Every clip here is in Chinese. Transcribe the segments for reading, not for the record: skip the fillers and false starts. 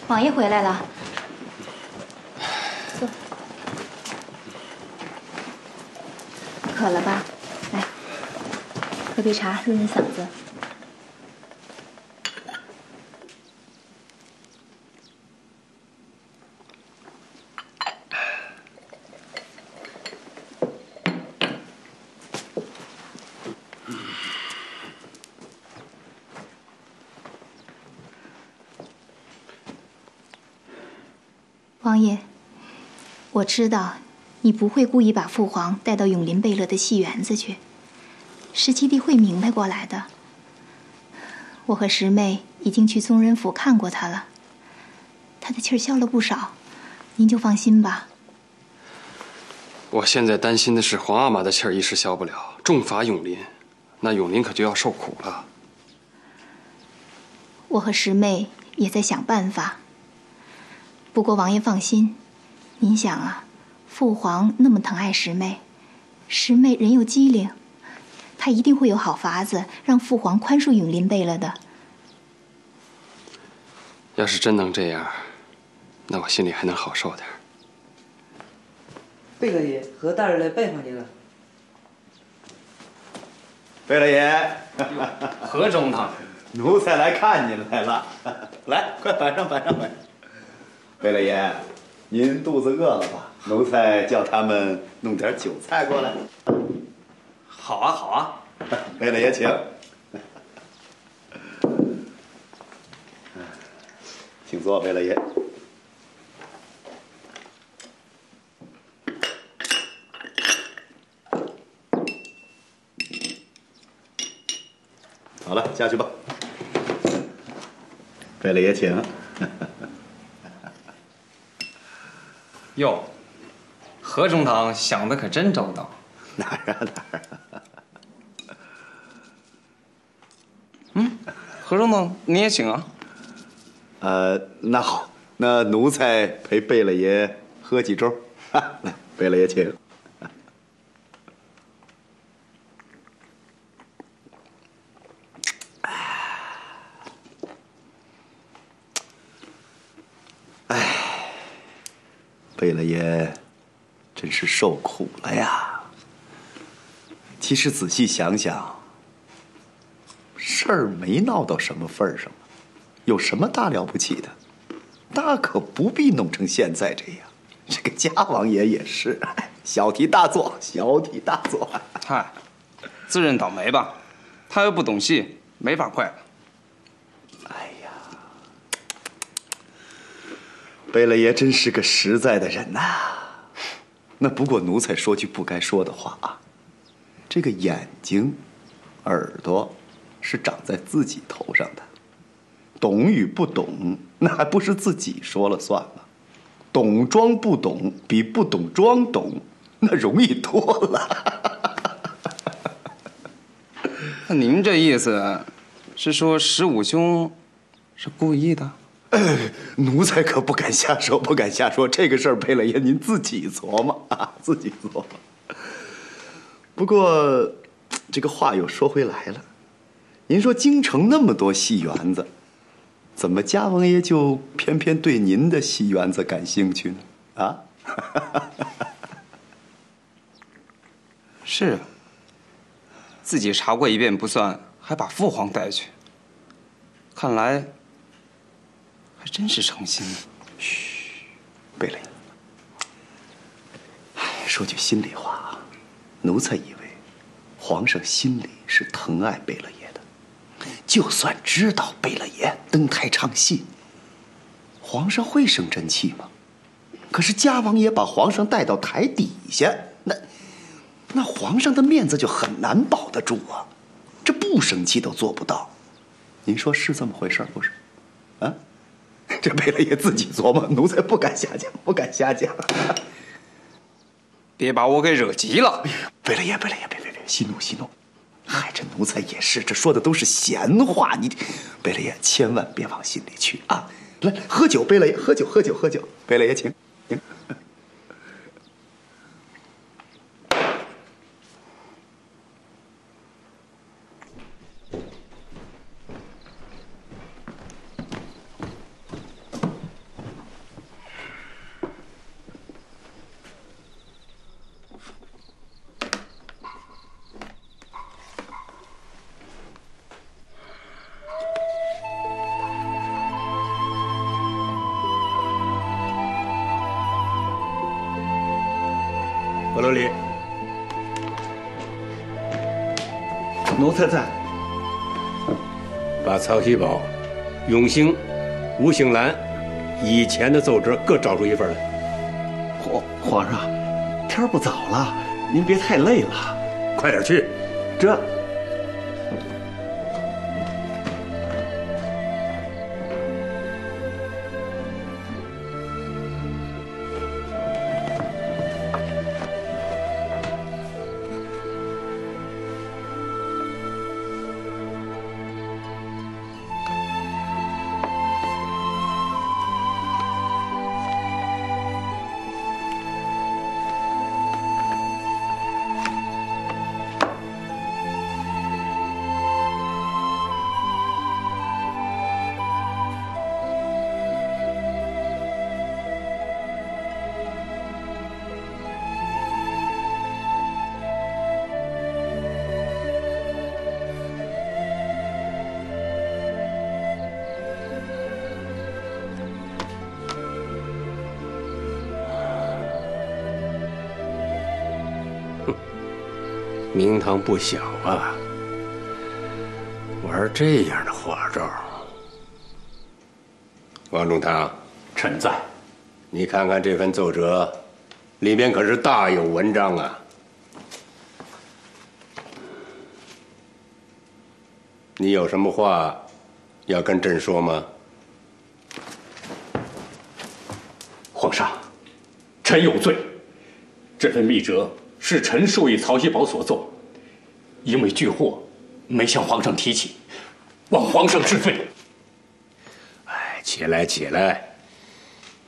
王爷回来了，坐。渴了吧？来，喝杯茶润润嗓子。王爷，我知道你不会故意把父皇带到永林贝勒的戏园子去，十七弟会明白过来的。我和师妹已经去宗人府看过他了，他的气儿消了不少，您就放心吧。我现在担心的是皇阿玛的气儿一时消不了，重罚永林，那永林可就要受苦了。我和师妹也在想办法。不过王爷放心，您想啊，父皇那么疼爱师妹，师妹人又机灵，他一定会有好法子让父皇宽恕永林贝勒的。要是真能这样，那我心里还能好受点。贝勒爷和大人来拜访您了。贝勒爷，何中堂，奴才来看您来了。来，快摆上，摆上，摆上。贝勒爷，您肚子饿了吧？奴才叫他们弄点酒菜过来。好啊，好啊。贝勒爷，请。请坐，贝勒爷。好了，下去吧。贝勒爷，请。哟，何中堂想的可真周到。哪儿啊哪儿啊？何中堂你也请啊。那好，那奴才陪贝勒爷喝几盅。来，贝勒爷请。贝勒爷真是受苦了呀。其实仔细想想，事儿没闹到什么份儿上，有什么大了不起的？大可不必弄成现在这样。这个家王爷也是，小题大做，小题大做。嗨，自认倒霉吧，他又不懂戏，没法怪他。哎呀，贝勒爷真是个实在的人呐。那不过奴才说句不该说的话啊，这个眼睛、耳朵是长在自己头上的，懂与不懂，那还不是自己说了算吗？懂装不懂，比不懂装懂，那容易多了。那您这意思是说十五兄是故意的？奴才可不敢瞎说，不敢瞎说。这个事儿，贝勒爷您自己琢磨啊，自己琢磨。不过，这个话又说回来了，您说京城那么多戏园子，怎么家王爷就偏偏对您的戏园子感兴趣呢？啊？是，自己查过一遍不算，还把父皇带去，看来还真是诚心的。嘘，贝勒爷，说句心里话啊，奴才以为皇上心里是疼爱贝勒爷的，就算知道贝勒爷登台唱戏，皇上会生真气吗？可是家王爷把皇上带到台底下，那皇上的面子就很难保得住啊，这不生气都做不到。您说是这么回事不是？啊？这贝勒爷自己琢磨，奴才不敢瞎讲，不敢瞎讲。别把我给惹急了。贝勒爷，贝勒爷，别，息怒息怒。嗨，这奴才也是，这说的都是闲话，你贝勒爷千万别往心里去啊！来，喝酒，贝勒爷，喝酒，贝勒爷请。得哩。奴才在。把曹锡宝、永兴、吴兴兰以前的奏折各找出一份来。皇上，天儿不早了，您别太累了。快点去。这。名堂不小啊，玩这样的花招。王仲堂，臣在。你看看这份奏折，里面可是大有文章啊。你有什么话要跟朕说吗？皇上，臣有罪。这份密折是臣授意曹锡宝所奏，因为拒货，没向皇上提起，望皇上治罪。哎，起来起来，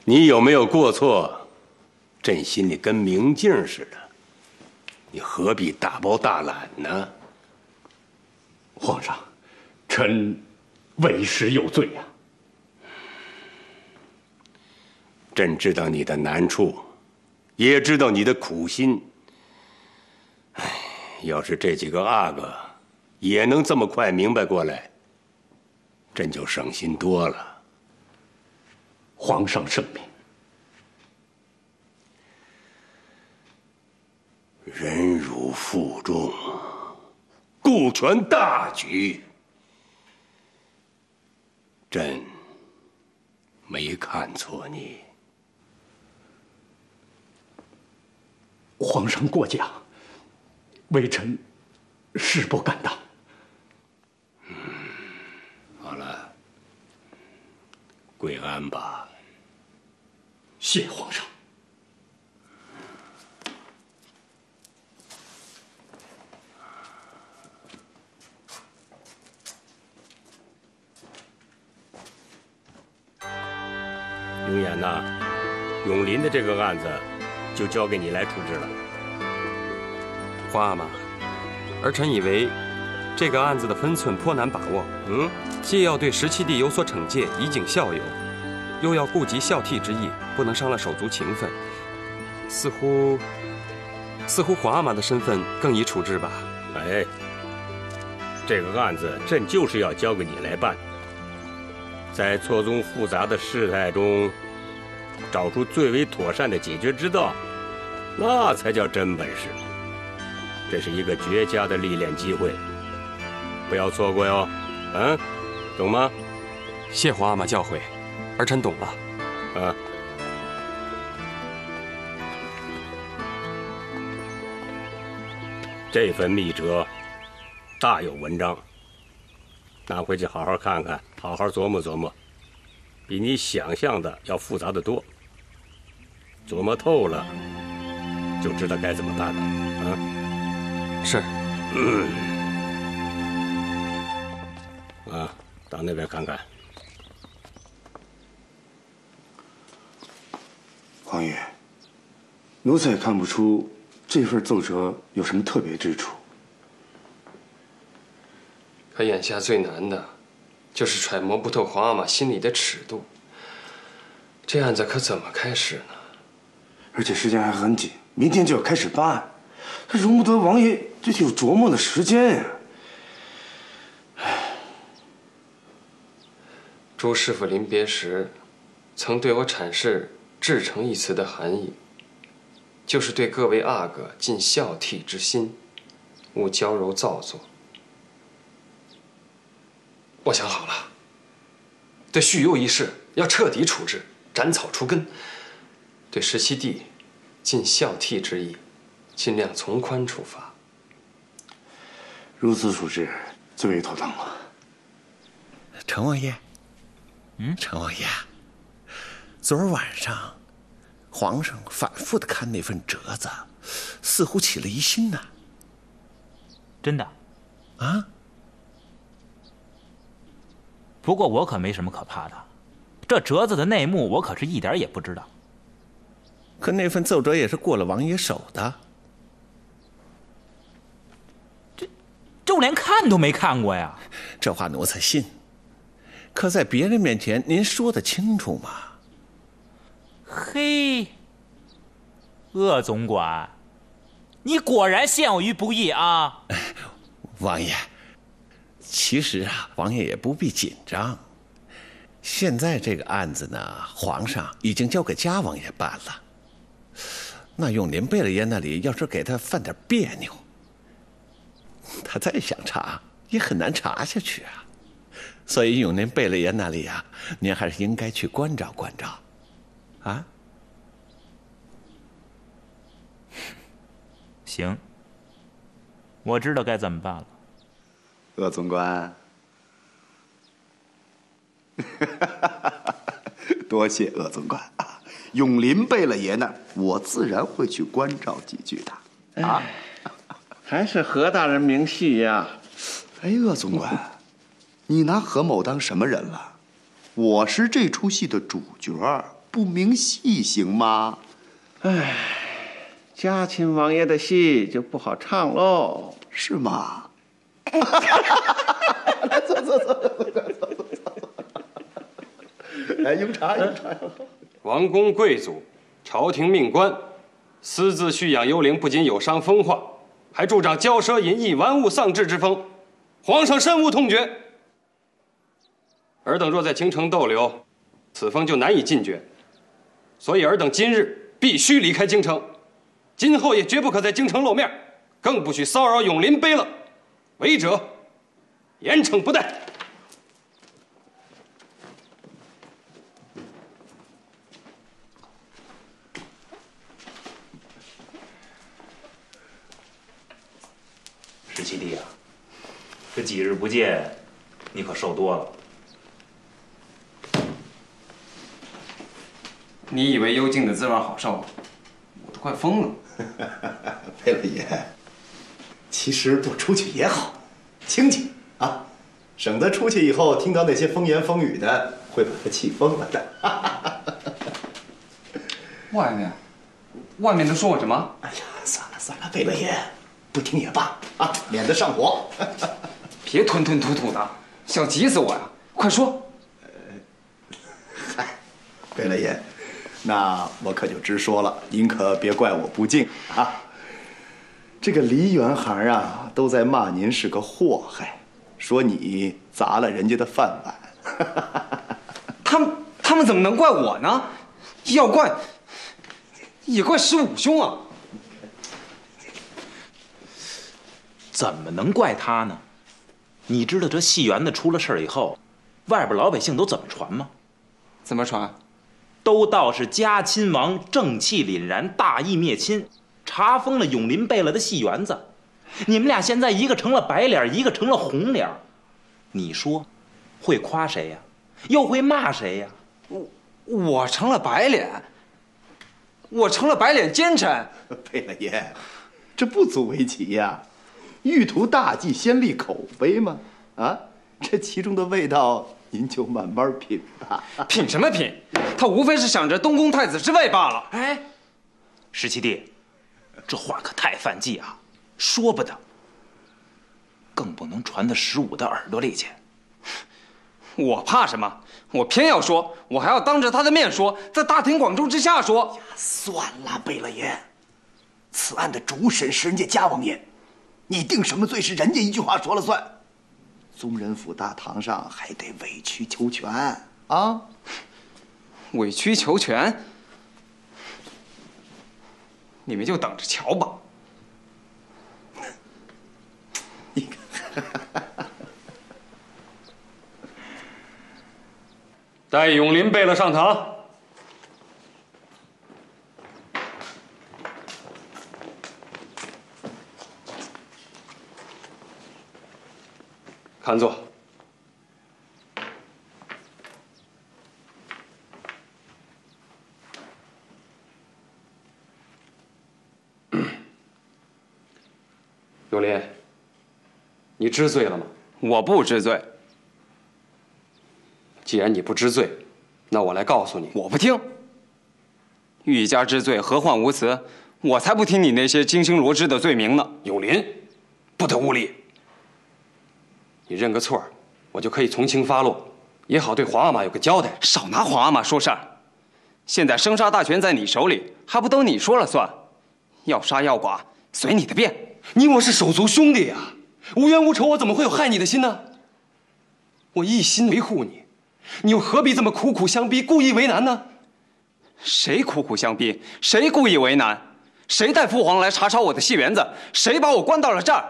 你有没有过错？朕心里跟明镜似的，你何必大包大揽呢？皇上，臣为时有罪呀。朕知道你的难处，也知道你的苦心。哎，要是这几个阿哥也能这么快明白过来，朕就省心多了。皇上圣明。忍辱负重，顾全大局，朕没看错你。皇上过奖，微臣实不敢当。好了，归安吧。谢皇上。永远呐，永林的这个案子就交给你来处置了。皇阿玛，儿臣以为这个案子的分寸颇难把握。既要对17弟有所惩戒，以儆效尤，又要顾及孝悌之意，不能伤了手足情分。似乎皇阿玛的身份更宜处置吧？哎，这个案子朕就是要交给你来办。在错综复杂的事态中，找出最为妥善的解决之道，那才叫真本事。这是一个绝佳的历练机会，不要错过哟。懂吗？谢皇阿玛教诲，儿臣懂了。这份密折大有文章，拿回去好好看看，好好琢磨琢磨，比你想象的要复杂得多。琢磨透了，就知道该怎么办了。是。到那边看看。皇爷，奴才也看不出这份奏折有什么特别之处。可眼下最难的，就是揣摩不透皇阿玛心里的尺度。这案子可怎么开始呢？而且时间还很紧，明天就要开始办案，他容不得王爷这有琢磨的时间呀。朱师傅临别时，曾对我阐释“至诚”一词的含义。就是对各位阿哥尽孝悌之心，勿娇柔造作。我想好了，对旭佑一事要彻底处置，斩草除根；对17弟尽孝悌之意，尽量从宽处罚。如此处置最为妥当了。陈王爷，陈王爷，昨儿晚上，皇上反复的看那份折子，似乎起了疑心呐。真的？啊？不过我可没什么可怕的，这折子的内幕我可是一点也不知道。可那份奏折也是过了王爷手的。这我连看都没看过呀。这话奴才信，可在别人面前您说得清楚吗？嘿，鄂总管，你果然陷我于不义啊！王爷，其实啊，王爷也不必紧张。现在这个案子呢，皇上已经交给嘉王爷办了。那永林贝勒爷那里要是给他犯点别扭，他再想查也很难查下去啊。所以永林贝勒爷那里啊，您还是应该去关照关照，啊？行，我知道该怎么办了。鄂总管，多谢鄂总管啊！永林贝勒爷那儿，我自然会去关照几句的。啊，还是何大人明细呀！哎，鄂总管，你拿何某当什么人了？我是这出戏的主角，不明细行吗？哎，嘉亲王爷的戏就不好唱喽，是吗？来，坐。来，用茶。王公贵族、朝廷命官，私自蓄养幽灵，不仅有伤风化，还助长骄奢淫逸、玩物丧志之风。皇上深恶痛绝。尔等若在京城逗留，此风就难以禁绝。所以尔等今日必须离开京城，今后也绝不可在京城露面，更不许骚扰永林贝勒。违者，严惩不贷。17弟啊，这几日不见，你可瘦多了。你以为幽静的滋味好受，我都快疯了。贝勒爷，其实多出去也好，清静啊，省得出去以后听到那些风言风语的，会把他气疯了的。外面都说我什么？哎呀，算了，贝勒爷，不听也罢啊，免得上火。别吞吞吐吐的，想急死我呀！快说。嗨，贝勒爷，那我可就直说了，您可别怪我不敬啊。这个梨园行啊，都在骂您是个祸害，说你砸了人家的饭碗。他们怎么能怪我呢？要怪，也怪15兄啊！怎么能怪他呢？你知道这戏园子出了事儿以后，外边老百姓都怎么传吗？怎么传？都道是嘉亲王正气凛然，大义灭亲，查封了永林贝勒的戏园子。你们俩现在一个成了白脸，一个成了红脸，你说会夸谁呀？又会骂谁呀？我成了白脸，我成了白脸奸臣。贝勒爷，这不足为奇呀。欲图大计，先立口碑嘛。啊，这其中的味道，您就慢慢品吧。品什么品？他无非是想着东宫太子之位罢了。哎，17弟，这话可太犯忌啊，说不得，更不能传到15的耳朵里去。我怕什么？我偏要说，我还要当着他的面说，在大庭广众之下说。算了，贝勒爷，此案的主审是人家嘉王爷，你定什么罪是人家一句话说了算。宗人府大堂上还得委曲求全啊！委曲求全？你们就等着瞧吧。带永林贝勒上堂。看坐。永林，你知罪了吗？我不知罪。既然你不知罪，那我来告诉你。我不听。欲加之罪，何患无辞？我才不听你那些金星罗织的罪名呢！永林，不得无礼。你认个错，我就可以从轻发落，也好对皇阿玛有个交代。少拿皇阿玛说事儿。现在生杀大权在你手里，还不都你说了算？要杀要剐，随你的便。你我是手足兄弟呀，无冤无仇，我怎么会有害你的心呢？我一心维护你，你又何必这么苦苦相逼，故意为难呢？谁苦苦相逼？谁故意为难？谁带父皇来查抄我的戏园子？谁把我关到了这儿？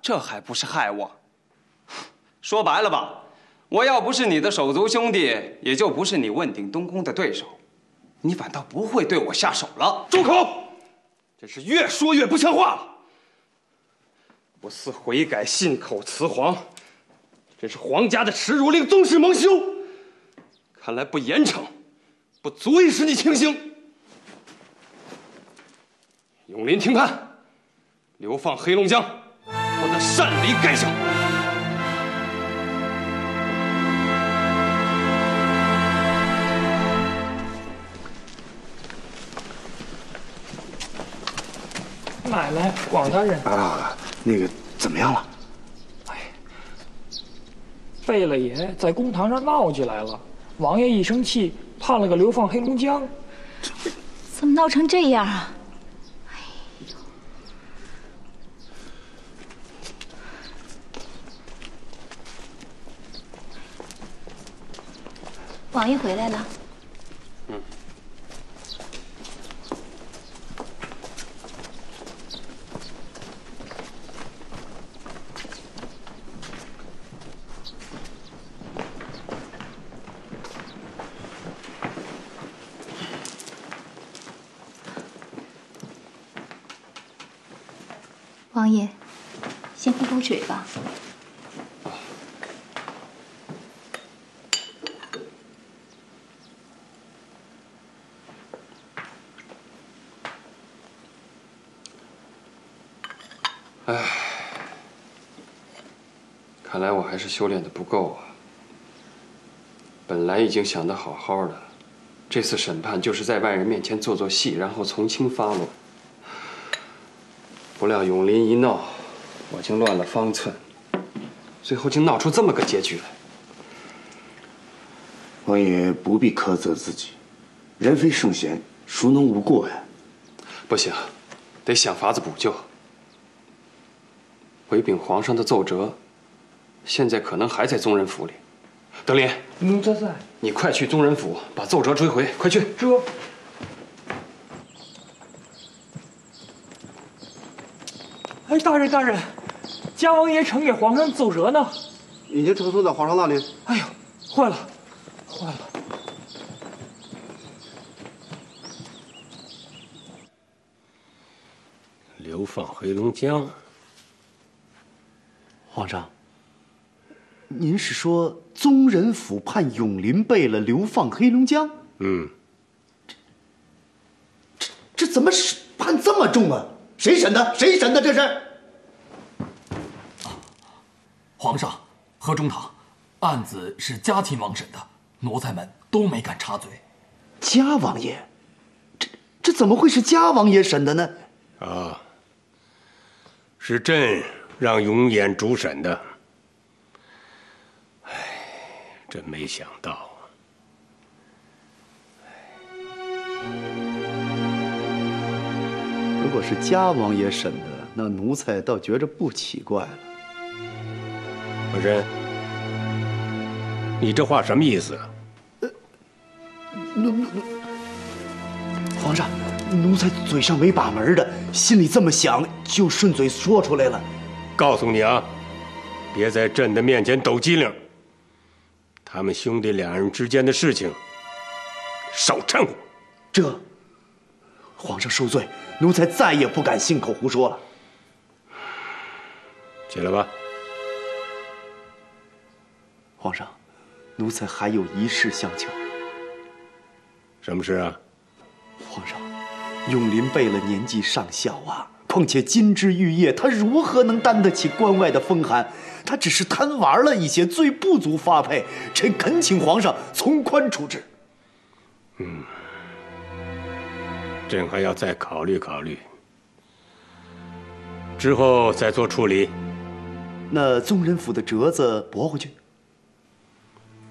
这还不是害我？说白了吧，我要不是你的手足兄弟，也就不是你问鼎东宫的对手，你反倒不会对我下手了。住口！真是越说越不像话了。不思悔改，信口雌黄，真是皇家的耻辱，令宗室蒙羞。看来不严惩，不足以使你清醒。永林听判，流放黑龙江，不得擅离该省。奶奶，广大人啊，那个怎么样了？贝勒爷在公堂上闹起来了，王爷一生气，判了个流放黑龙江。怎么闹成这样啊？王爷回来了。王爷，先喝口水吧。唉，看来我还是修炼的不够啊。本来已经想得好好的，这次审判就是在外人面前做做戏，然后从轻发落。不料永林一闹，我竟乱了方寸，最后竟闹出这么个结局来。王爷不必苛责自己，人非圣贤，孰能无过呀？不行，得想法子补救。回禀皇上的奏折，现在可能还在宗人府里。德林，奴才在。你快去宗人府把奏折追回，快去。这。哎，大人，嘉王爷呈给皇上奏折呢，已经呈送到皇上那里。哎呦，坏了！流放黑龙江。皇上，您是说宗人府判永林贝勒流放黑龙江？嗯。这怎么判这么重啊？谁审的？谁审的？这是？皇上，何中堂，案子是嘉亲王审的，奴才们都没敢插嘴。嘉王爷，这怎么会是嘉王爷审的呢？啊，是朕让永琰主审的。唉，真没想到。如果是嘉王爷审的，那奴才倒觉着不奇怪了。和珅，你这话什么意思？皇上，奴才嘴上没把门的，心里这么想，就顺嘴说出来了。告诉你啊，别在朕的面前抖机灵。他们兄弟两人之间的事情，少掺和。这，皇上受罪，奴才再也不敢信口胡说了。起来吧。皇上，奴才还有一事相求。什么事啊？皇上，永林贝勒年纪尚小啊，况且金枝玉叶，他如何能担得起关外的风寒？他只是贪玩了一些，罪不足发配。臣恳请皇上从宽处置。朕还要再考虑考虑，之后再做处理。那宗人府的折子驳回去，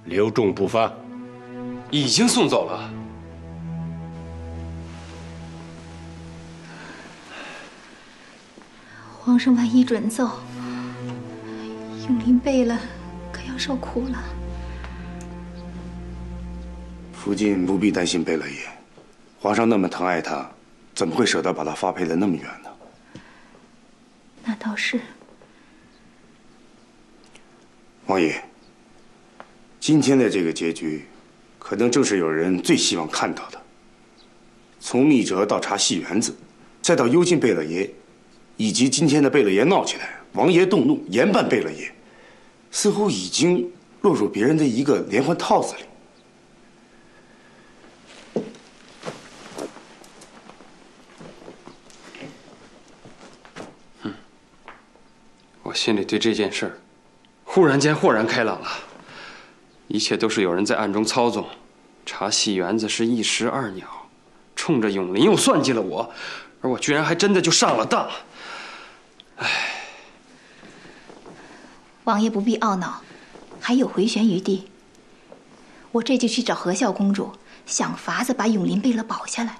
留重不发。已经送走了。皇上万一准奏，永林贝勒可要受苦了。福晋不必担心贝勒爷，皇上那么疼爱他，怎么会舍得把他发配得那么远呢？那倒是。王爷，今天的这个结局，可能正是有人最希望看到的。从密折到查戏园子，再到幽禁贝勒爷，以及今天的贝勒爷闹起来，王爷动怒，严办贝勒爷，似乎已经落入别人的一个连环套子里。我心里对这件事儿，忽然间豁然开朗了。一切都是有人在暗中操纵，查戏园子是一石二鸟，冲着永林又算计了我，而我居然还真的就上了当。唉，王爷不必懊恼，还有回旋余地。我这就去找和孝公主，想法子把永林贝勒保下来。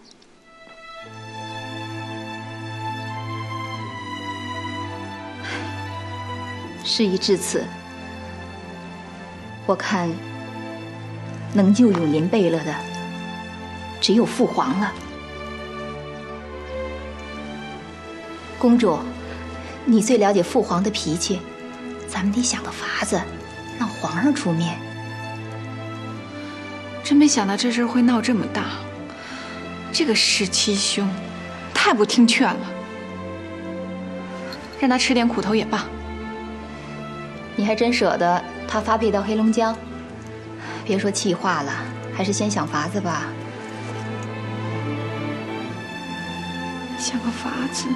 事已至此，我看能救永林贝勒的只有父皇了。公主，你最了解父皇的脾气，咱们得想个法子，让皇上出面。真没想到这事会闹这么大，这个17兄太不听劝了，让他吃点苦头也罢。你还真舍得他发配到黑龙江？别说气话了，还是先想法子吧。想个法子。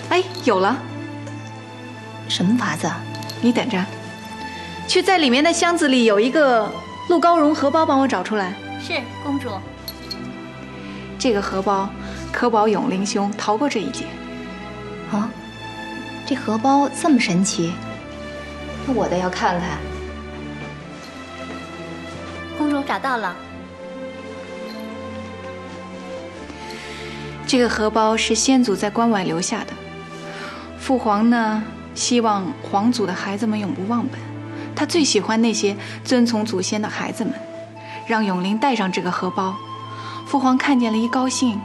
哎，有了！什么法子？你等着，去在里面的箱子里有一个鹿高绒荷包，帮我找出来。是，公主。这个荷包可保永林兄逃过这一劫。啊，这荷包这么神奇，那我倒要看看。公主找到了。这个荷包是先祖在关外留下的，父皇呢希望皇族的孩子们永不忘本，他最喜欢那些遵从祖先的孩子们，让永林带上这个荷包，父皇看见了一高兴，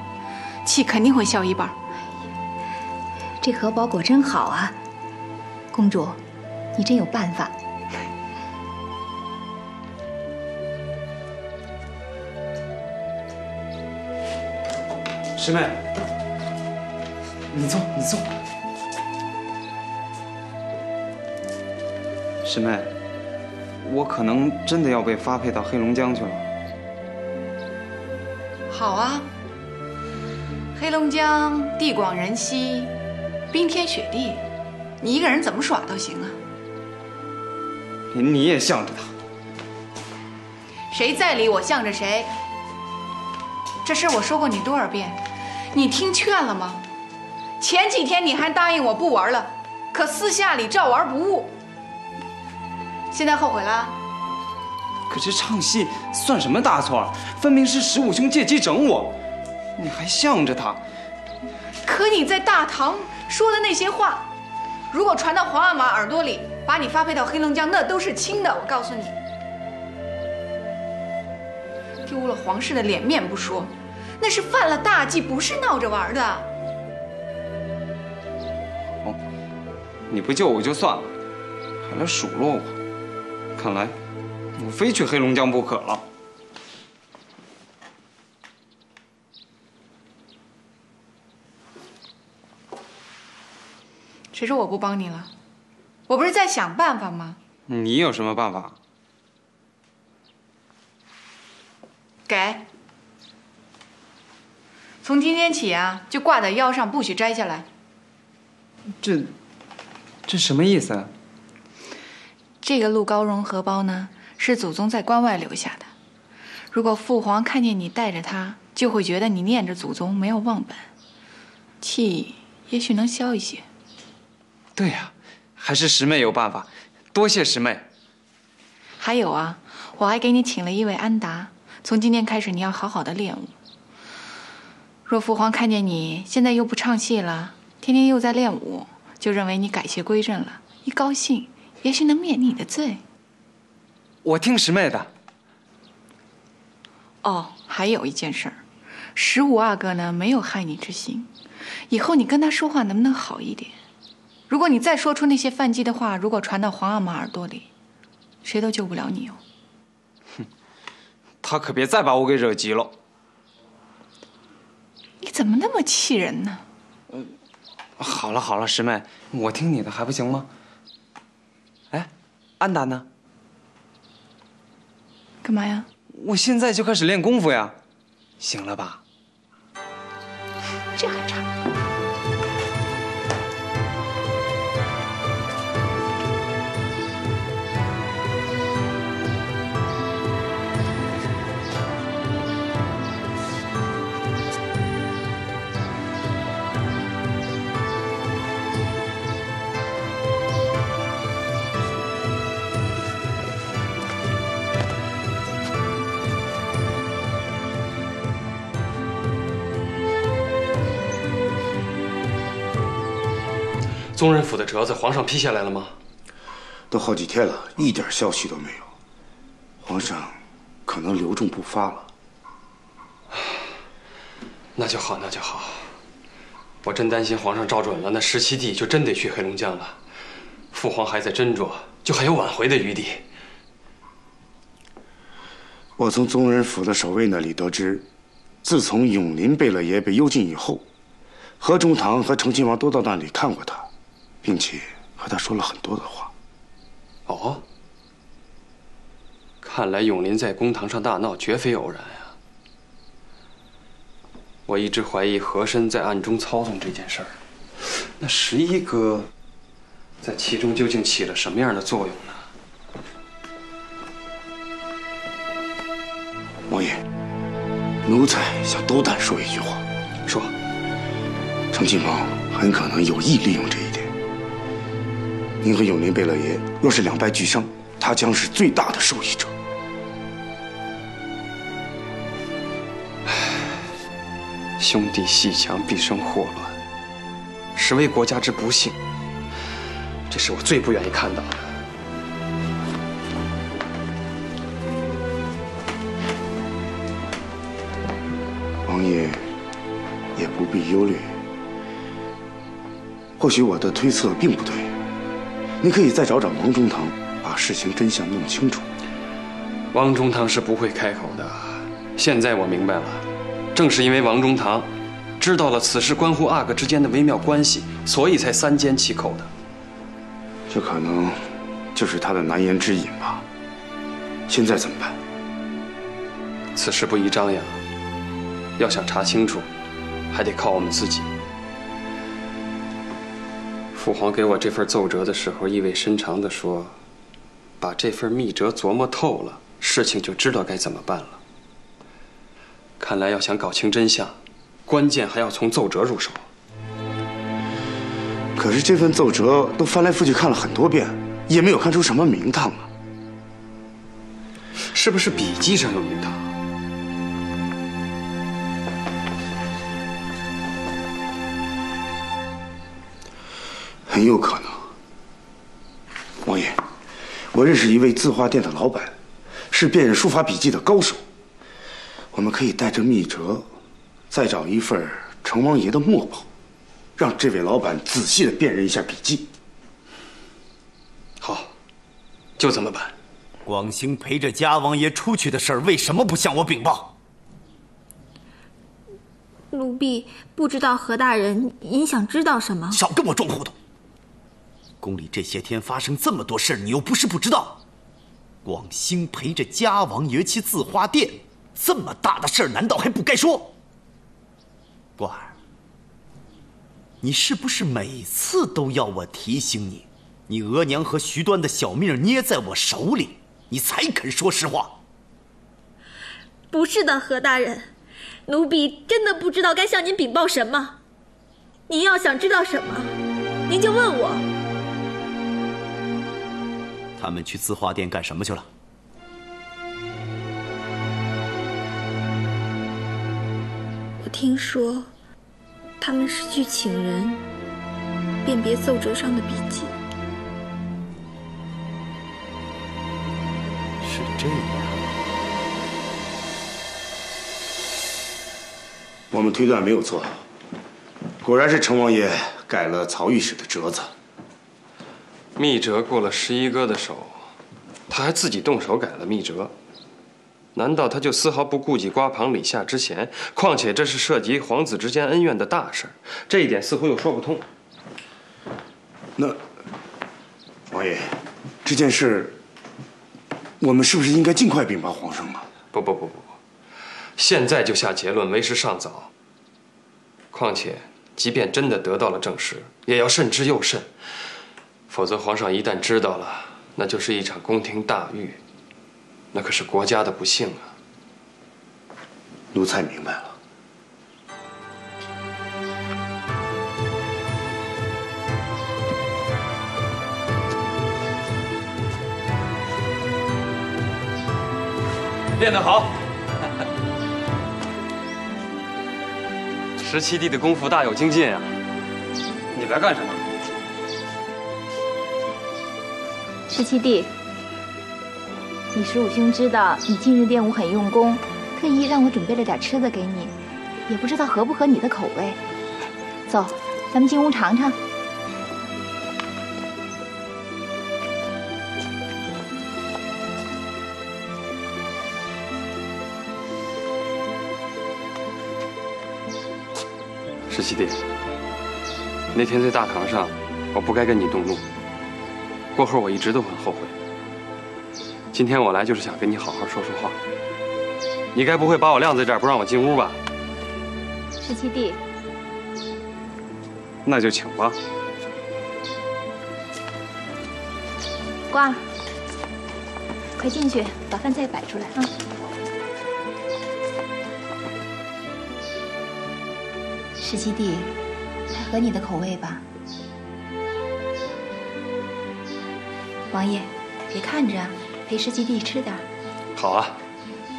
气肯定会消一半。这荷包果真好啊，公主，你真有办法。师妹，你坐，你坐。师妹，我可能真的要被发配到黑龙江去了。好啊，黑龙江地广人稀，冰天雪地，你一个人怎么耍都行啊。你也向着他。谁在理我向着谁？这事我说过你多少遍，你听劝了吗？前几天你还答应我不玩了，可私下里照玩不误。现在后悔了？可这唱戏算什么大错？分明是15兄借机整我，你还向着他。可你在大唐说的那些话，如果传到皇阿玛耳朵里，把你发配到黑龙江，那都是轻的。我告诉你，丢了皇室的脸面不说，那是犯了大忌，不是闹着玩的。哦，你不救我就算了，还来数落我，看来我非去黑龙江不可了。谁说我不帮你了？我不是在想办法吗？你有什么办法？给。从今天起啊，就挂在腰上，不许摘下来。这什么意思啊？这个鹿高绒荷包呢，是祖宗在关外留下的。如果父皇看见你带着它，就会觉得你念着祖宗，没有忘本，气也许能消一些。对呀，还是师妹有办法，多谢师妹。还有啊，我还给你请了一位安达，从今天开始你要好好的练武。若父皇看见你现在又不唱戏了，天天又在练武，就认为你改邪归正了，一高兴，也许能免你的罪。我听师妹的。哦，还有一件事儿，15阿哥呢没有害你之心，以后你跟他说话能不能好一点？如果你再说出那些犯忌的话，如果传到皇阿玛耳朵里，谁都救不了你哦。哼，他可别再把我给惹急了。你怎么那么气人呢？好了好了，师妹，我听你的还不行吗？哎，安达呢？干嘛呀？我现在就开始练功夫呀，行了吧？这还差。宗人府的折子，皇上批下来了吗？都好几天了，一点消息都没有。皇上可能留重不发了。那就好，那就好。我真担心皇上照准了，那17弟就真得去黑龙江了。父皇还在斟酌，就还有挽回的余地。我从宗人府的守卫那里得知，自从永林贝勒爷被幽禁以后，何中堂和成亲王都到那里看过他，并且和他说了很多的话。哦，看来永林在公堂上大闹绝非偶然呀。我一直怀疑和珅在暗中操纵这件事儿，那11哥在其中究竟起了什么样的作用呢？王爷，奴才想斗胆说一句话。说。成亲王很可能有意利用这一点。您和永林贝勒爷若是两败俱伤，他将是最大的受益者。兄弟阋墙必生祸乱，实为国家之不幸。这是我最不愿意看到的。王爷也不必忧虑。或许我的推测并不对，你可以再找找王中堂，把事情真相弄清楚。王中堂是不会开口的。现在我明白了，正是因为王中堂知道了此事关乎阿哥之间的微妙关系，所以才三缄其口的。这可能就是他的难言之隐吧。现在怎么办？此事不宜张扬，要想查清楚，还得靠我们自己。父皇给我这份奏折的时候，意味深长地说：“把这份密折琢磨透了，事情就知道该怎么办了。”看来要想搞清真相，关键还要从奏折入手。可是这份奏折都翻来覆去看了很多遍，也没有看出什么名堂啊。是不是笔记上有名堂？很有可能。王爷，我认识一位字画店的老板，是辨认书法笔记的高手。我们可以带着密折，再找一份成王爷的墨宝，让这位老板仔细的辨认一下笔迹。好，就这么办。广兴陪着嘉王爷出去的事儿，为什么不向我禀报？奴婢不知道何大人您想知道什么。少跟我装糊涂！宫里这些天发生这么多事儿，你又不是不知道。广兴陪着嘉王爷去字花殿，这么大的事儿，难道还不该说？婉儿，你是不是每次都要我提醒你，你额娘和徐端的小命捏在我手里，你才肯说实话？不是的，何大人，奴婢真的不知道该向您禀报什么。您要想知道什么，您就问我。他们去字花殿干什么去了？我听说，他们是去请人辨别奏折上的笔迹。是这样。我们推断没有错，果然是成王爷改了曹御史的折子。密折过了11哥的手，他还自己动手改了密折，难道他就丝毫不顾及瓜旁李下之嫌？况且这是涉及皇子之间恩怨的大事，这一点似乎又说不通。那，王爷，这件事，我们是不是应该尽快禀报皇上呢？不，现在就下结论为时尚早。况且，即便真的得到了证实，也要慎之又慎。否则，皇上一旦知道了，那就是一场宫廷大狱，那可是国家的不幸啊！奴才明白了。练得好17弟的功夫大有精进啊！你来干什么？17弟，你15兄知道你近日练武很用功，特意让我准备了点吃的给你，也不知道合不合你的口味。走，咱们进屋尝尝。17弟，那天在大堂上，我不该跟你动怒。过后我一直都很后悔。今天我来就是想跟你好好说说话。你该不会把我晾在这儿不让我进屋吧？17弟，那就请吧。瓜儿，快进去，把饭菜摆出来啊。17弟，还合你的口味吧？王爷，别看着，陪17弟吃点。好啊，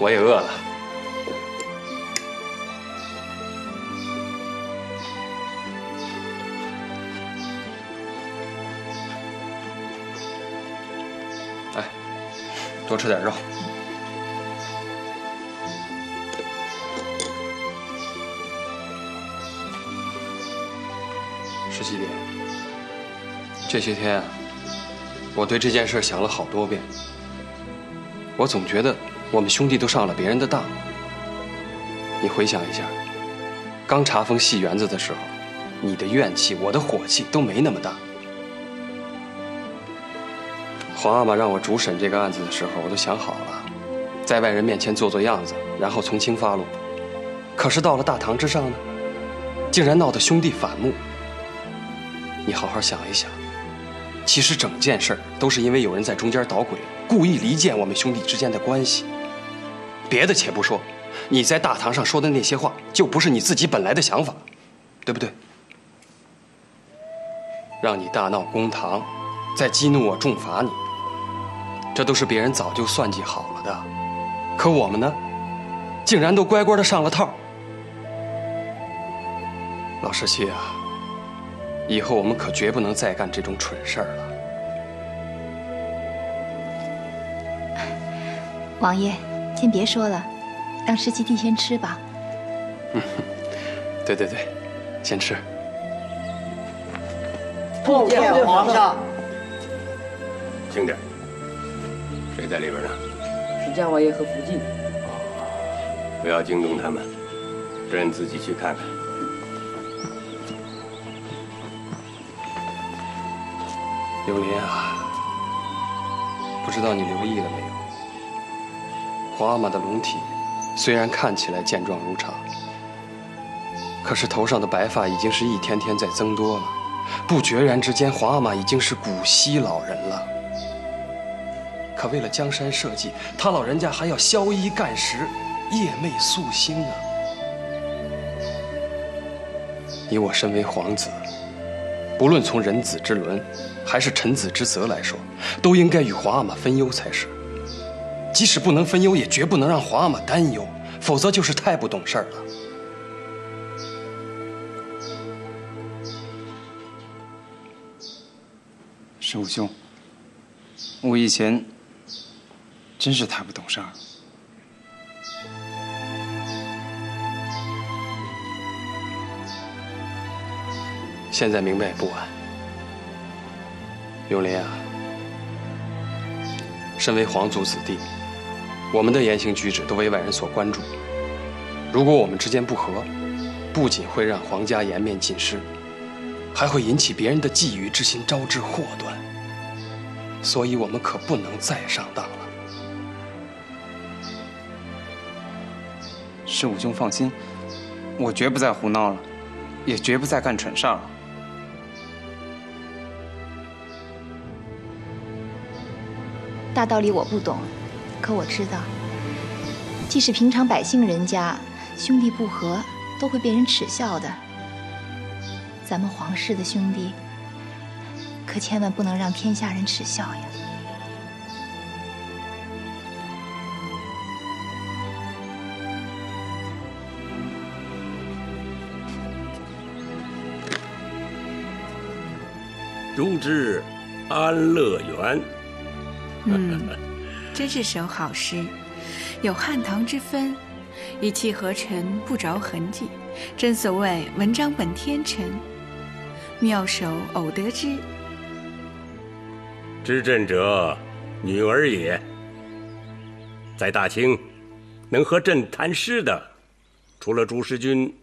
我也饿了。来，多吃点肉。17弟，这些天啊，我对这件事想了好多遍。我总觉得我们兄弟都上了别人的当。你回想一下，刚查封戏园子的时候，你的怨气，我的火气都没那么大。皇阿玛让我主审这个案子的时候，我都想好了，在外人面前做做样子，然后从轻发落。可是到了大堂之上呢，竟然闹得兄弟反目。你好好想一想，其实整件事都是因为有人在中间捣鬼，故意离间我们兄弟之间的关系。别的且不说，你在大堂上说的那些话，就不是你自己本来的想法，对不对？让你大闹公堂，再激怒我重罚你，这都是别人早就算计好了的。可我们呢，竟然都乖乖的上了套。老17啊，以后我们可绝不能再干这种蠢事儿了。王爷，先别说了，让十七弟先吃吧。对，先吃。叩见皇上。轻点。谁在里边呢？是家王爷和福晋。不要惊动他们，朕自己去看看。永林啊，不知道你留意了没有？皇阿玛的龙体虽然看起来健壮如常，可是头上的白发已经是一天天在增多了。不决然之间，皇阿玛已经是古稀老人了。可为了江山社稷，他老人家还要宵衣干食，夜寐肃心啊！你我身为皇子，不论从人子之伦，还是臣子之责来说，都应该与皇阿玛分忧才是。即使不能分忧，也绝不能让皇阿玛担忧，否则就是太不懂事儿了。十五兄，我以前真是太不懂事儿了。现在明白也不晚。永林啊，身为皇族子弟，我们的言行举止都为外人所关注。如果我们之间不和，不仅会让皇家颜面尽失，还会引起别人的觊觎之心，招致祸端。所以我们可不能再上当了。十五兄放心，我绝不再胡闹了，也绝不再干蠢事儿了。大道理我不懂，可我知道，即使平常百姓人家兄弟不和，都会被人耻笑的。咱们皇室的兄弟，可千万不能让天下人耻笑呀！入至安乐园。真是首好诗，有汉唐之分，一气呵成，不着痕迹。正所谓文章本天成，妙手偶得之。知朕者，女儿也。在大清，能和朕谈诗的，除了朱时君，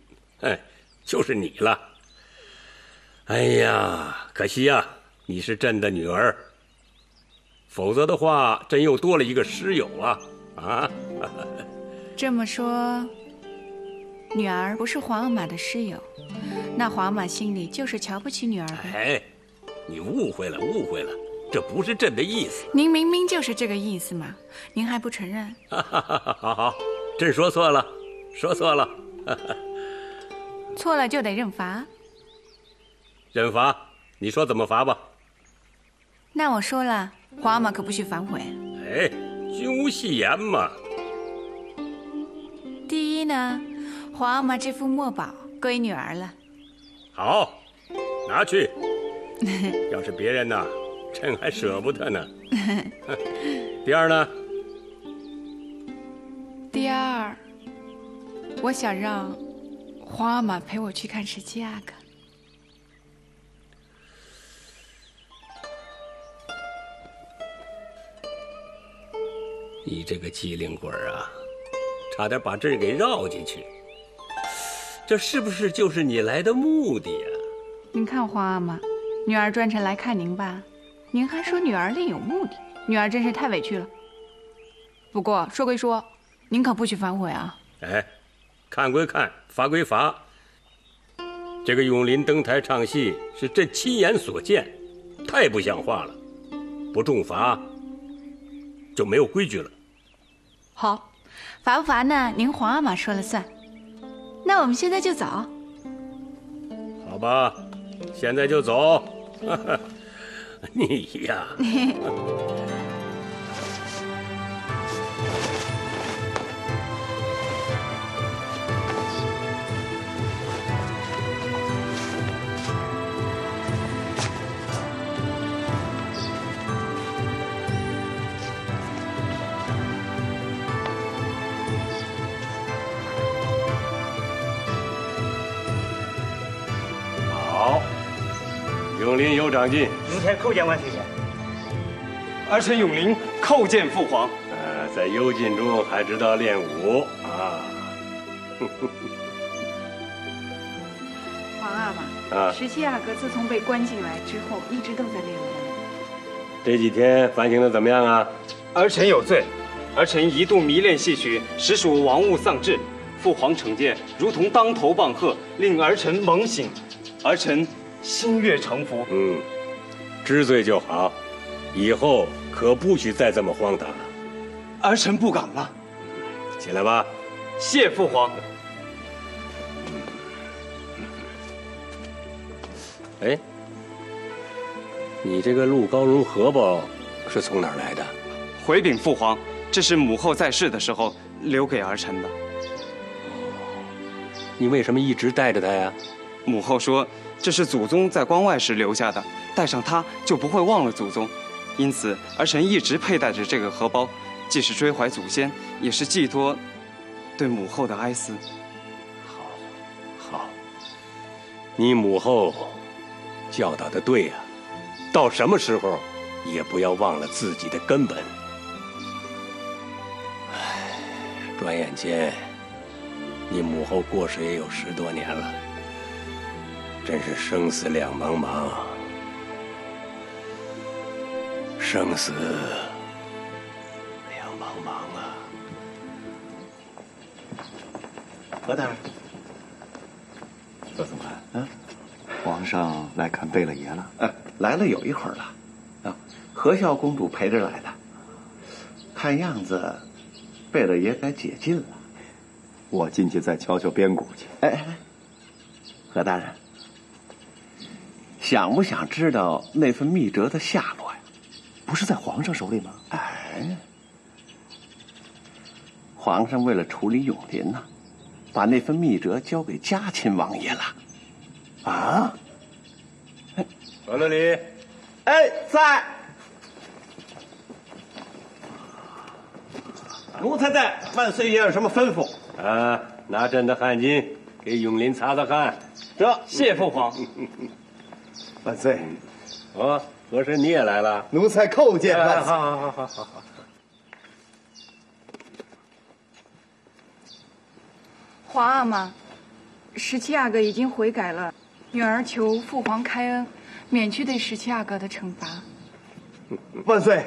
就是你了。哎呀，可惜呀，你是朕的女儿。否则的话，朕又多了一个师友啊！这么说，女儿不是皇阿玛的师友，那皇阿玛心里就是瞧不起女儿呗？你误会了，这不是朕的意思。您明明就是这个意思嘛，您还不承认？好，朕说错了，错了就得认罚。认罚？你说怎么罚吧？那我说了，皇阿玛可不许反悔。君无戏言嘛。第一呢，皇阿玛这副墨宝归女儿了。好，拿去。要是别人呢，朕还舍不得呢。第二呢？第二，我想让皇阿玛陪我去看十七阿哥。你这个机灵鬼啊，差点把朕给绕进去。这是不是就是你来的目的呀？您看皇阿玛，女儿专程来看您吧，您还说女儿另有目的，女儿真是太委屈了。不过说归说，您可不许反悔啊！看归看，罚归罚。这个永林登台唱戏是朕亲眼所见，太不像话了。不重罚，就没有规矩了。好，罚不罚呢？您皇阿玛说了算。那我们现在就走。好吧，现在就走。你呀。永林有长进。奴才叩见万岁爷。儿臣永林叩见父皇。在幽禁中还知道练武啊！皇阿玛，17阿哥自从被关进来之后，一直都在练武。这几天反省的怎么样啊？儿臣有罪，儿臣一度迷恋戏曲，实属王物丧志。父皇惩戒，如同当头棒喝，令儿臣猛醒。儿臣心悦诚服。知罪就好，以后可不许再这么荒唐了。儿臣不敢了。起来吧。谢父皇。哎，你这个鹿高绒荷包是从哪儿来的？回禀父皇，这是母后在世的时候留给儿臣的。你为什么一直带着它呀？母后说这是祖宗在关外时留下的，带上它就不会忘了祖宗，因此儿臣一直佩戴着这个荷包，既是追怀祖先，也是寄托对母后的哀思。好，你母后教导的对呀，到什么时候也不要忘了自己的根本。转眼间，你母后过世也有10多年了，真是生死两茫茫，生死两茫茫啊！何大人，这怎么办？皇上来看贝勒爷了。来了有一会儿了。和孝公主陪着来的。看样子，贝勒爷该解禁了。我进去再敲敲边鼓去。何大人，想不想知道那份密折的下落呀？不是在皇上手里吗？皇上为了处理永林呐，把那份密折交给嘉亲王爷了。何乐礼，在。奴才在，万岁爷有什么吩咐？拿朕的汗巾给永林擦擦汗。谢父皇。万岁。和珅你也来了？奴才叩见万岁。好。皇阿玛，17阿哥已经悔改了，女儿求父皇开恩，免去对17阿哥的惩罚。万岁。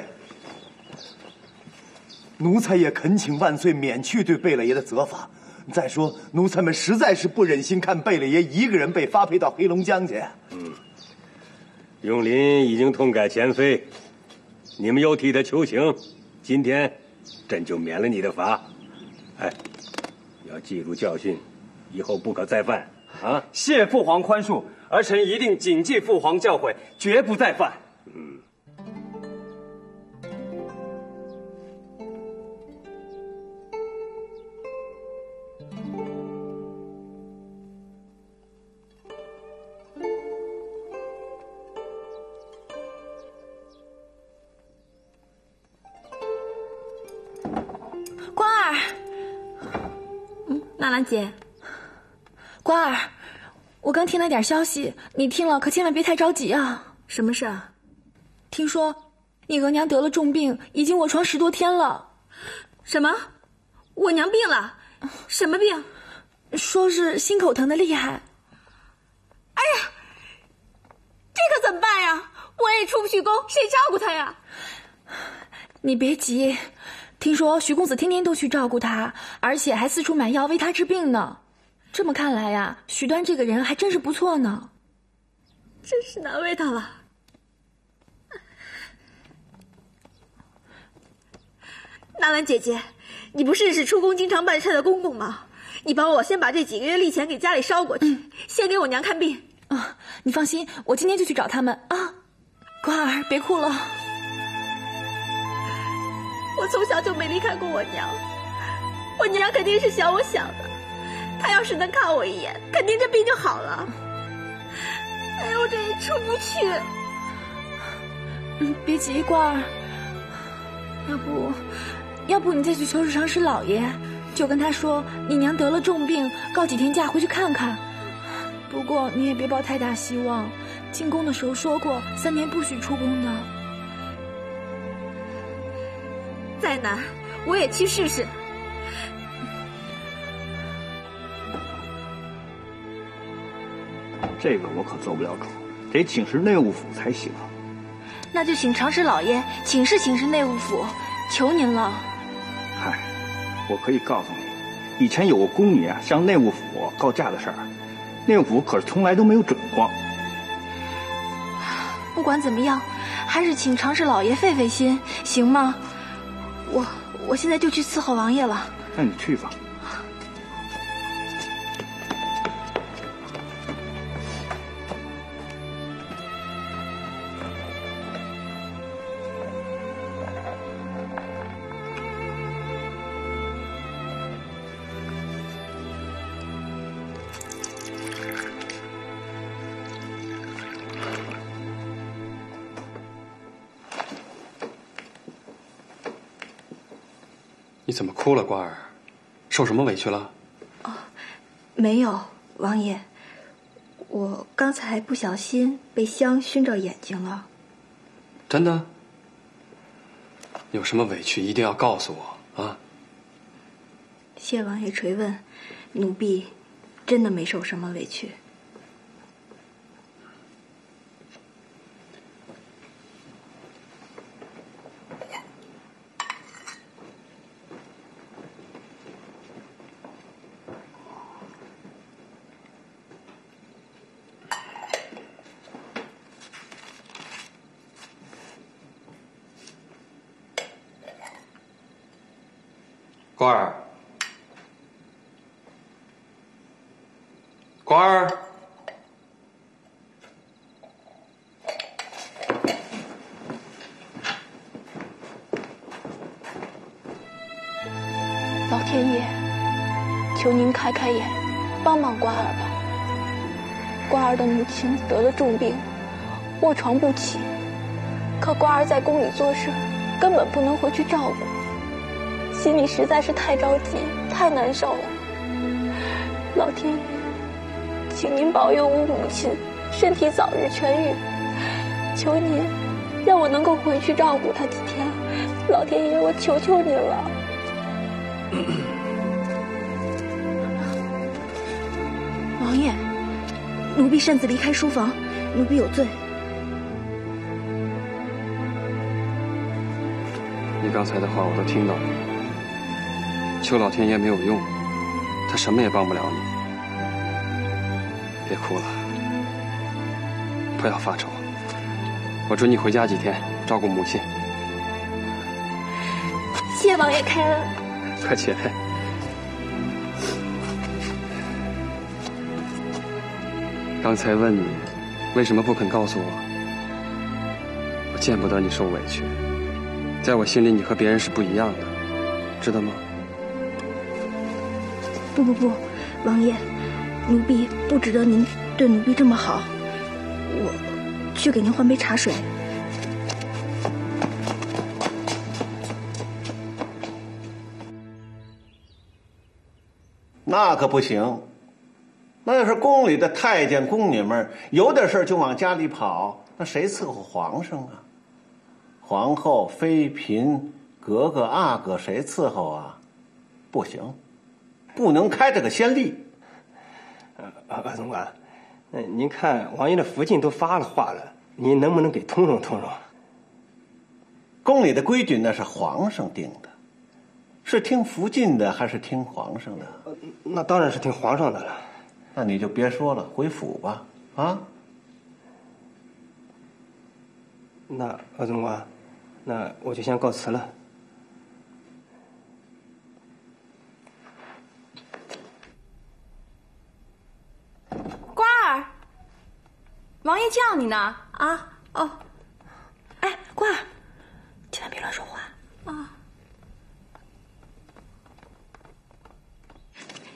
奴才也恳请万岁免去对贝勒爷的责罚。再说，奴才们实在是不忍心看贝勒爷一个人被发配到黑龙江去。永林已经痛改前非，你们又替他求情，今天朕就免了你的罚。要记住教训，以后不可再犯啊！谢父皇宽恕，儿臣一定谨记父皇教诲，绝不再犯。关儿，纳兰姐，关儿，我刚听了点消息，你听了可千万别太着急啊！什么事啊？听说你额娘得了重病，已经卧床10多天了。什么？我娘病了？什么病？说是心口疼的厉害。哎呀，这可怎么办呀？我也出不去宫，谁照顾她呀？你别急。听说徐公子天天都去照顾他，而且还四处买药为他治病呢。这么看来呀，徐端这个人还真是不错呢。真是难为他了。纳兰姐姐，你不是认识出宫经常办差的公公吗？你帮我先把这几个月利钱给家里捎过去，先给我娘看病。你放心，我今天就去找他们啊。关儿，别哭了。我从小就没离开过我娘，我娘肯定是想我想的，她要是能看我一眼，肯定这病就好了。哎呦，我这也出不去。别急，关儿，要不你再去求长史老爷，就跟他说你娘得了重病，告几天假回去看看。不过你也别抱太大希望，进宫的时候说过3年不许出宫的。再难，我也去试试。这个我可做不了主，得请示内务府才行。那就请长史老爷请示内务府，求您了。嗨，我可以告诉你，以前有个宫女啊向内务府告假的事儿，内务府可是从来都没有准过。不管怎么样，还是请长史老爷费费心，行吗？我现在就去伺候王爷了。那你去吧。你怎么哭了，瓜儿？受什么委屈了？哦，没有，王爷，我刚才不小心被香熏着眼睛了。真的？有什么委屈一定要告诉我啊！谢王爷垂问，奴婢真的没受什么委屈。瓜儿，瓜儿，老天爷，求您开开眼，帮帮瓜儿吧。瓜儿的母亲得了重病，卧床不起，可瓜儿在宫里做事，根本不能回去照顾。心里实在是太着急，太难受了。老天爷，请您保佑我母亲身体早日痊愈，求您让我能够回去照顾她几天。老天爷，我求求您了。王爷，奴婢擅自离开书房，奴婢有罪。你刚才的话我都听到了。求老天爷没有用，他什么也帮不了你。别哭了，不要发愁。我准你回家几天，照顾母亲。谢王爷开恩。快起来。刚才问你为什么不肯告诉我，我见不得你受委屈。在我心里，你和别人是不一样的，知道吗？不，王爷，奴婢不值得您对奴婢这么好。我去给您换杯茶水。那可不行，那要是宫里的太监宫女们有点事就往家里跑，那谁伺候皇上啊？皇后、妃嫔、格格、阿哥，谁伺候啊？不行。不能开这个先例。鄂总管，您看王爷的福晋都发了话了，您能不能给通融通融？宫里的规矩那是皇上定的，是听福晋的还是听皇上的？那当然是听皇上的了。那你就别说了，回府吧。啊？那鄂总管，那我就先告辞了。瓜儿，王爷叫你呢。啊，哦，哎，瓜儿，千万别乱说话啊！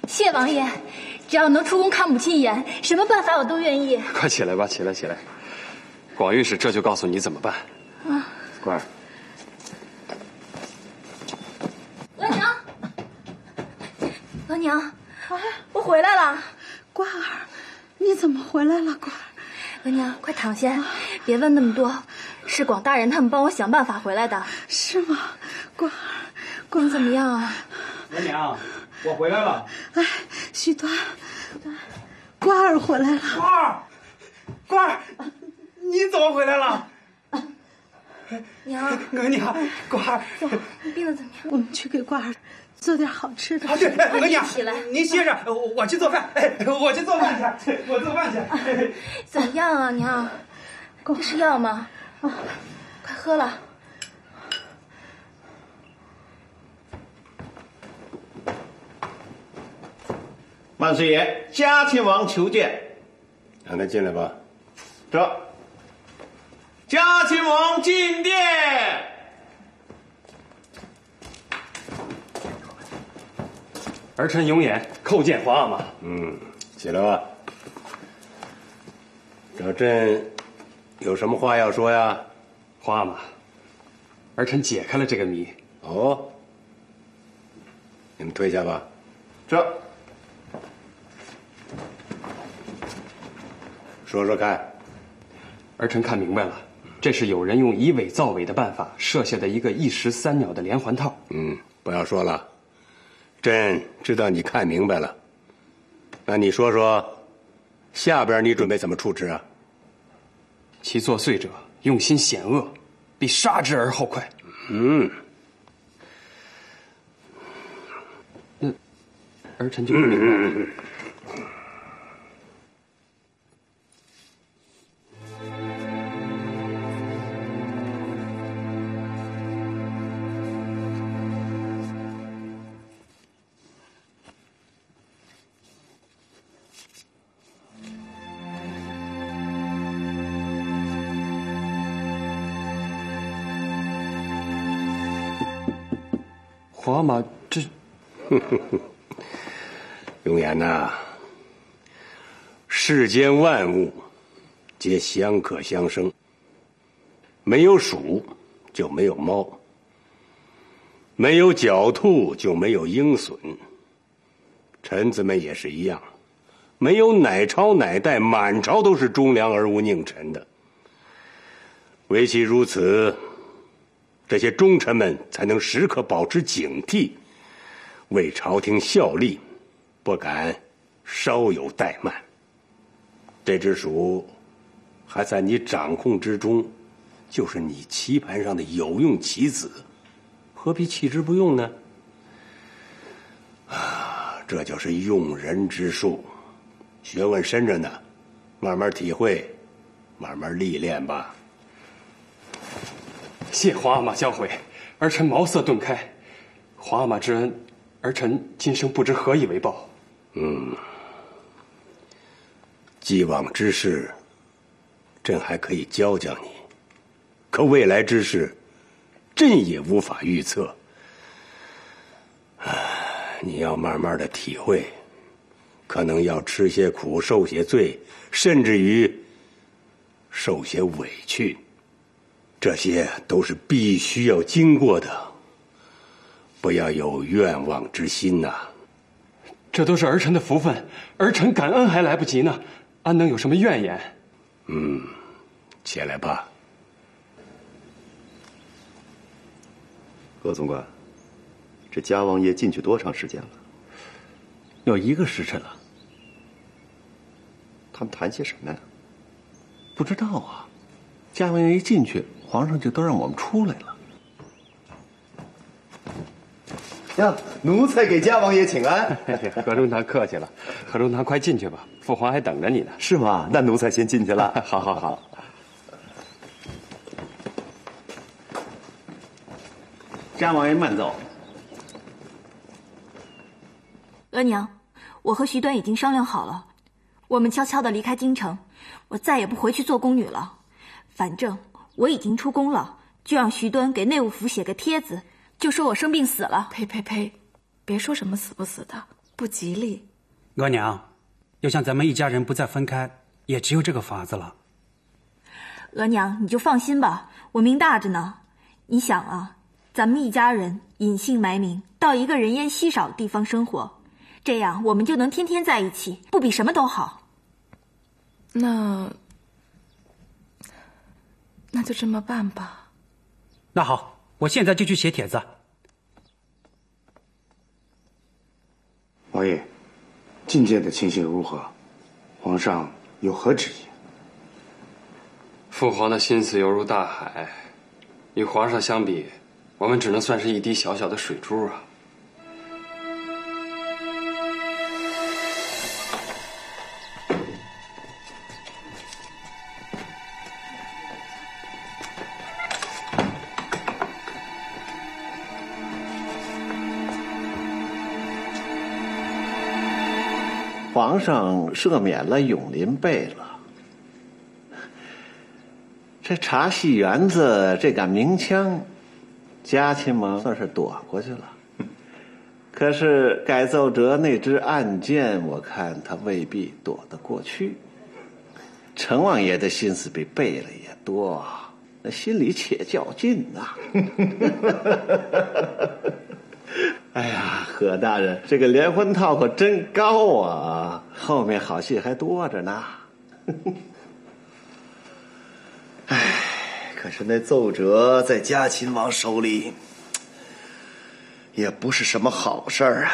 谢王爷，只要能出宫看母亲一眼，什么办法我都愿意。快起来吧，起来起来！广御史这就告诉你怎么办。啊，官儿，额娘，额娘，我回来了。瓜儿，你怎么回来了？瓜儿，额娘，快躺下，别问那么多，是广大人他们帮我想办法回来的。是吗？官儿，你怎么样啊？额娘，我回来了。哎，许端，官儿回来了。官儿，你怎么回来了？娘，额娘，官儿，走，你病得怎么样？我们去给官儿做点好吃的。对，额娘，起来，您歇着，我去做饭。我去做饭去，我做饭去。怎么样啊，娘？这是药吗？快喝了。万岁爷，嘉亲王求见。让他进来吧。这，嘉亲王进殿。儿臣永琰叩见皇阿玛。起来吧。这朕有什么话要说呀？皇阿玛，儿臣解开了这个谜。哦，你们退下吧。这，说说看。儿臣看明白了，这是有人用以伪造伪的办法设下的一个一石三鸟的连环套。不要说了，朕知道你看明白了。那你说说，下边你准备怎么处置啊？其作祟者用心险恶，必杀之而后快。那儿臣就不明白了。皇阿玛，这，永琰呐，世间万物皆相克相生，没有鼠就没有猫，没有狡兔就没有鹰隼，臣子们也是一样，没有哪朝哪代满朝都是忠良而无佞臣的。唯其如此，这些忠臣们才能时刻保持警惕，为朝廷效力，不敢稍有怠慢。这只鼠还在你掌控之中，就是你棋盘上的有用棋子，何必弃之不用呢？这就是用人之术，学问深着呢，慢慢体会，慢慢历练吧。谢皇阿玛教诲，儿臣茅塞顿开。皇阿玛之恩，儿臣今生不知何以为报。既往之事，朕还可以教教你，可未来之事，朕也无法预测。你要慢慢的体会，可能要吃些苦，受些罪，甚至于受些委屈。这些都是必须要经过的，不要有愿望之心呐。这都是儿臣的福分，儿臣感恩还来不及呢，安能有什么怨言？起来吧。鄂总管，这嘉王爷进去多长时间了？有1个时辰了。他们谈些什么呀？不知道啊。嘉王爷一进去，皇上就都让我们出来了。呀，奴才给嘉王爷请安。何中堂客气了，何中堂快进去吧，父皇还等着你呢。是吗？那奴才先进去了。好好好。嘉王爷慢走。额娘，我和徐端已经商量好了，我们悄悄地离开京城，我再也不回去做宫女了。反正我已经出宫了，就让徐端给内务府写个帖子，就说我生病死了。呸！别说什么死不死的，不吉利。额娘，要想咱们一家人不再分开，也只有这个法子了。额娘，你就放心吧，我命大着呢。你想啊，咱们一家人隐姓埋名，到一个人烟稀少的地方生活，这样我们就能天天在一起，不比什么都好。那就这么办吧。那好，我现在就去写帖子。王爷，觐见的情形如何？皇上有何旨意？父皇的心思犹如大海，与皇上相比，我们只能算是一滴小小的水珠啊。皇上赦免了永林贝勒，这查戏园子这杆明枪，嘉庆王算是躲过去了。可是改奏折那支暗箭，我看他未必躲得过去。陈王爷的心思比贝勒也多，那心里且较劲呐。哎呀，何大人，这个连环套可真高啊！后面好戏还多着呢。哎，可是那奏折在嘉亲王手里，也不是什么好事儿啊。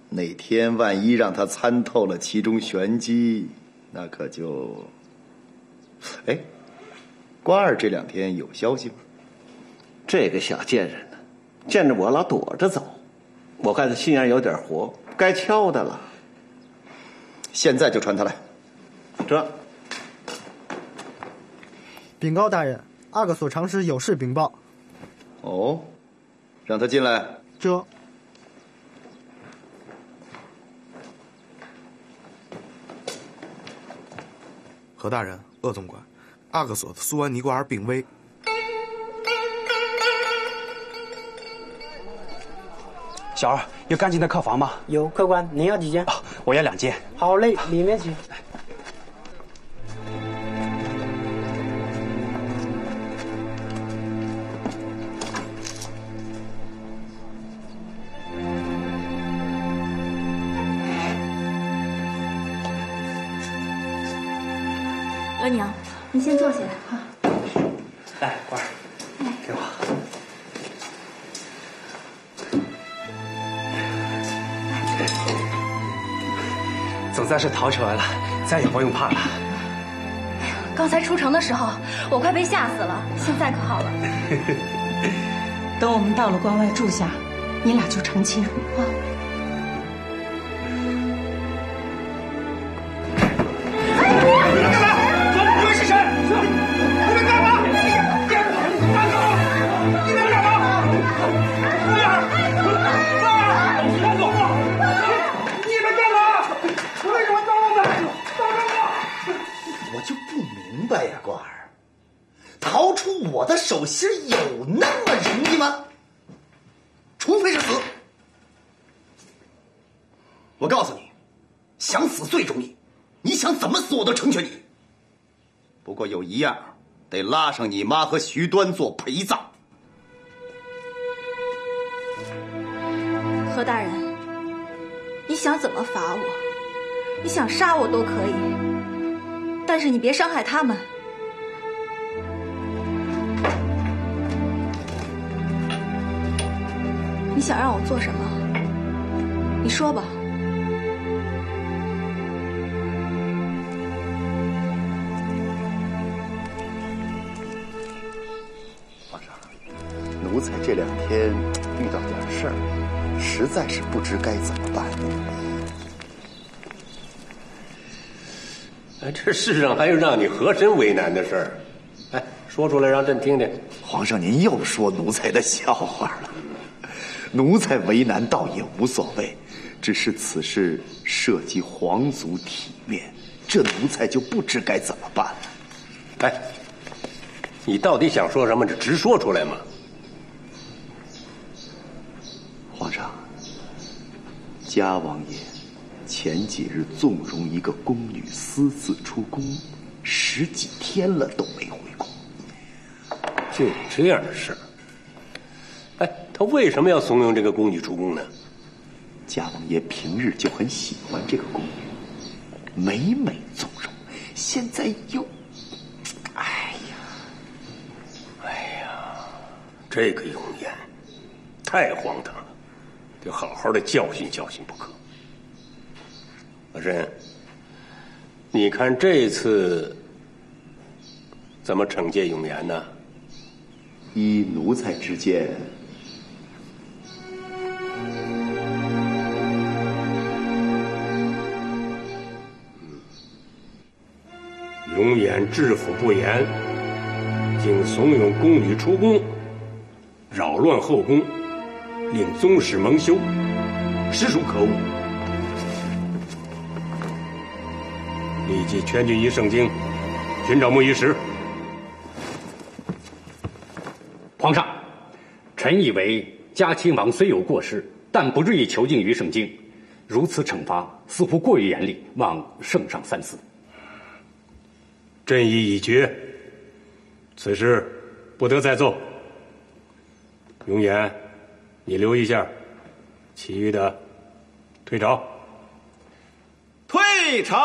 哪天万一让他参透了其中玄机，那可就……哎，关二这2天有消息吗？这个小贱人呢，见着我老躲着走，我看他心眼有点活，该敲的了。现在就传他来。这。禀告大人，阿哥所长史有事禀报。哦，让他进来。这。何大人，鄂总管，阿哥所的苏安尼瓜尔病危。小二，有干净的客房吗？有，客官，您要几间？我要2间。好嘞，里面请。额娘，你先坐下来哈。来，官儿，给我。总算是逃出来了，再也不用怕了。刚才出城的时候，我快被吓死了，现在可好了。等我们到了关外住下，你俩就成亲啊。明白呀，官儿，逃出我的手心有那么容易吗？除非是死。我告诉你，想死最容易，你想怎么死我都成全你。不过有一样，得拉上你妈和徐端做陪葬。何大人，你想怎么罚我？你想杀我都可以。但是你别伤害他们。你想让我做什么？你说吧。皇上，奴才这2天遇到点事儿，实在是不知该怎么办。这世上还有让你和珅为难的事儿，哎，说出来让朕听听。皇上，您又说奴才的笑话了。奴才为难倒也无所谓，只是此事涉及皇族体面，这奴才就不知该怎么办了。哎，你到底想说什么？就直说出来嘛。皇上，嘉王爷前几日纵容一个宫女私自出宫，10几天了都没回宫。就这样的事儿？哎，他为什么要怂恿这个宫女出宫呢？嘉王爷平日就很喜欢这个宫女，每每纵容，现在又……哎呀，这个永言太荒唐了，得好好的教训教训不可。和珅，你看这次怎么惩戒永言呢？依奴才之见，永言治府不严，竟怂恿宫女出宫，扰乱后宫，令宗室蒙羞，实属可恶。立即全军移盛京，寻找木鱼石。皇上，臣以为嘉亲王虽有过失，但不至于囚禁于盛京，如此惩罚似乎过于严厉，望圣上三思。朕意已决，此事不得再奏。永言，你留一下，其余的退朝。退朝。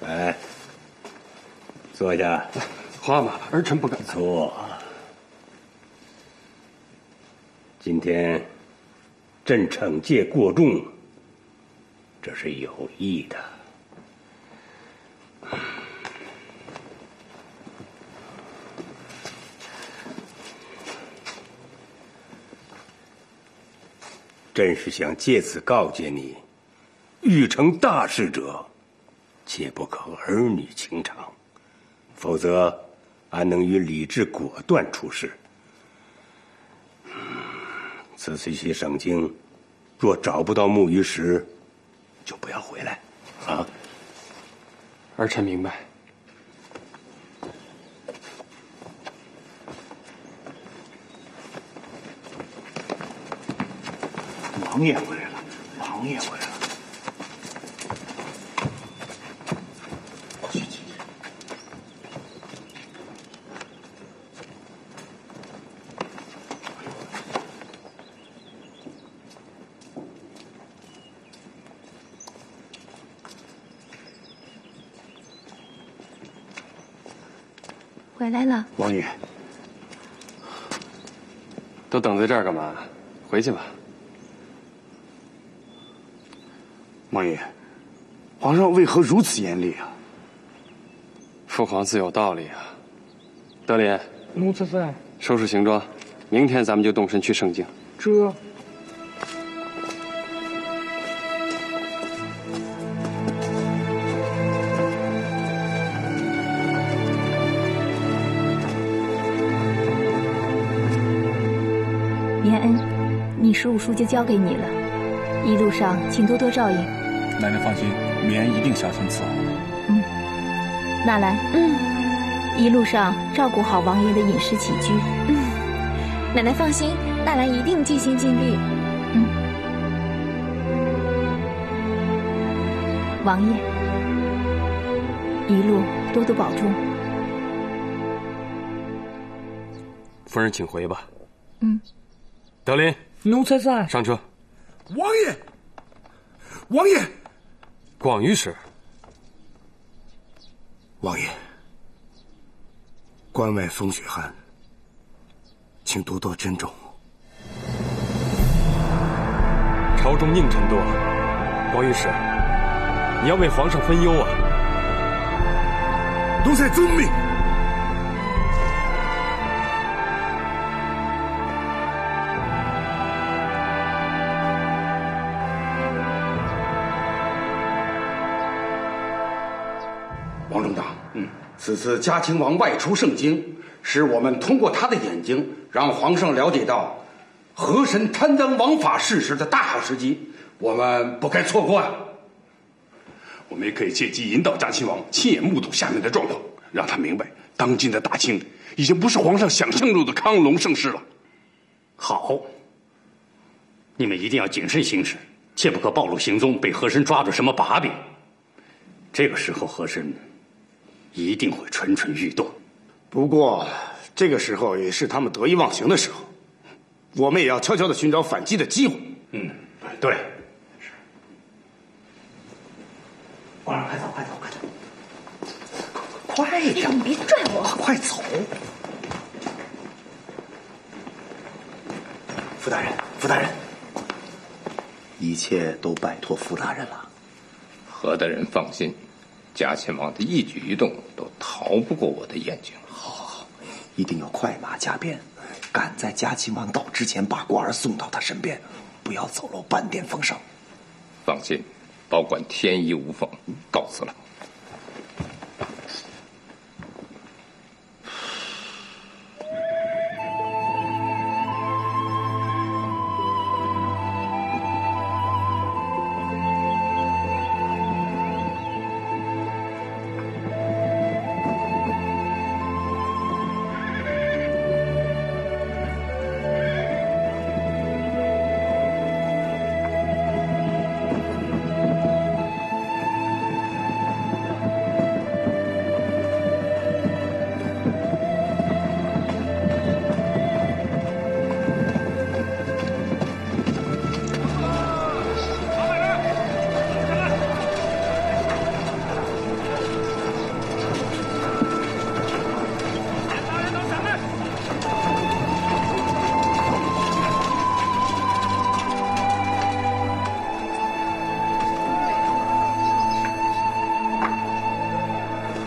来，坐下。皇阿玛，儿臣不敢坐。今天朕惩戒过重，这是有意的。朕是想借此告诫你，欲成大事者，切不可儿女情长，否则安能与理智果断处事？此次去盛京，若找不到木鱼石，就不要回来，啊！儿臣明白。王爷回来了，王爷回来了。回来了，王爷。都等在这儿干嘛？回去吧。王爷，皇上为何如此严厉啊？父皇自有道理啊。德林，奴才在。收拾行装，明天咱们就动身去盛京。这。延恩，你15书就交给你了，一路上请多多照应。奶奶放心，绵一定小心伺候。纳兰，一路上照顾好王爷的饮食起居。奶奶放心，纳兰一定尽心尽力。王爷，一路多多保重。夫人，请回吧。德林，奴才在。上车。王爷，王爷，广御史。王爷，关外风雪寒，请多多珍重。朝中佞臣多，广御史，你要为皇上分忧啊！奴才遵命。王中大，此次嘉庆王外出盛京，使我们通过他的眼睛，让皇上了解到和珅贪赃枉法事实的大好时机，我们不该错过啊！我们也可以借机引导嘉庆王亲眼目睹下面的状况，让他明白，当今的大清已经不是皇上想象中的康隆盛世了。好，你们一定要谨慎行事，切不可暴露行踪，被和珅抓住什么把柄。这个时候，和珅一定会蠢蠢欲动。不过，这个时候也是他们得意忘形的时候，我们也要悄悄地寻找反击的机会。对。官儿，快走，快走，快走！快点！你别拽我！快走！傅大人，傅大人，一切都拜托傅大人了。何大人放心，嘉亲王的一举一动都逃不过我的眼睛。好，一定要快马加鞭，赶在嘉亲王到之前把官儿送到他身边，不要走漏半点风声。放心，保管天衣无缝。告辞了。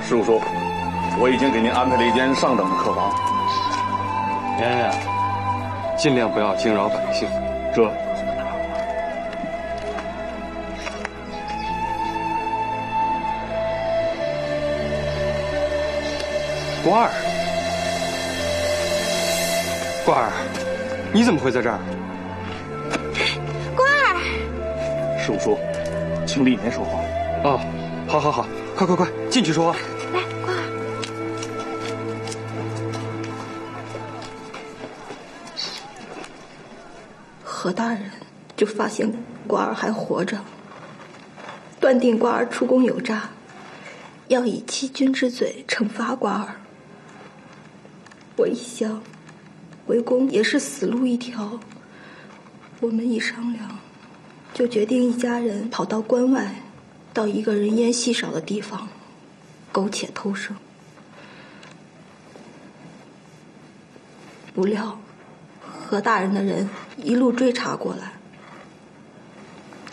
师傅说，我已经给您安排了一间上等的客房。妍妍，尽量不要惊扰百姓。这。官儿，官儿，你怎么会在这儿？官儿，师傅说，请里面说话。哦，好好好，快，进去说话。来，官儿。何大人就发现官儿还活着，断定官儿出宫有诈，要以欺君之罪惩罚官儿。我一想，回宫也是死路一条，我们一商量，就决定一家人跑到关外，到一个人烟稀少的地方，苟且偷生。不料，何大人的人一路追查过来，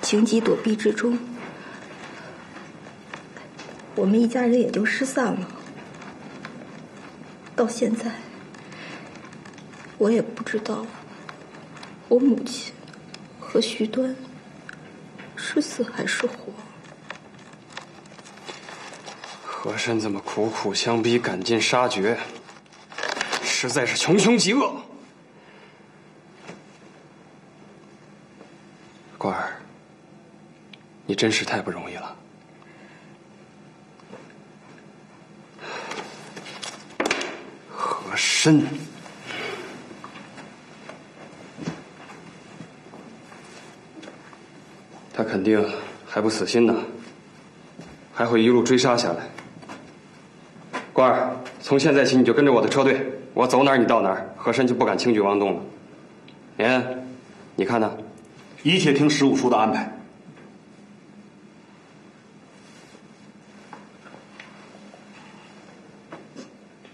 情急躲避之中，我们一家人也就失散了。到现在，我也不知道我母亲和徐端是死还是活。和珅这么苦苦相逼，赶尽杀绝，实在是穷凶极恶。官儿，你真是太不容易了。和珅，他肯定还不死心呢，还会一路追杀下来。官儿，从现在起你就跟着我的车队，我走哪儿你到哪儿，和珅就不敢轻举妄动了。妍，你看呢？一切听师傅说的安排。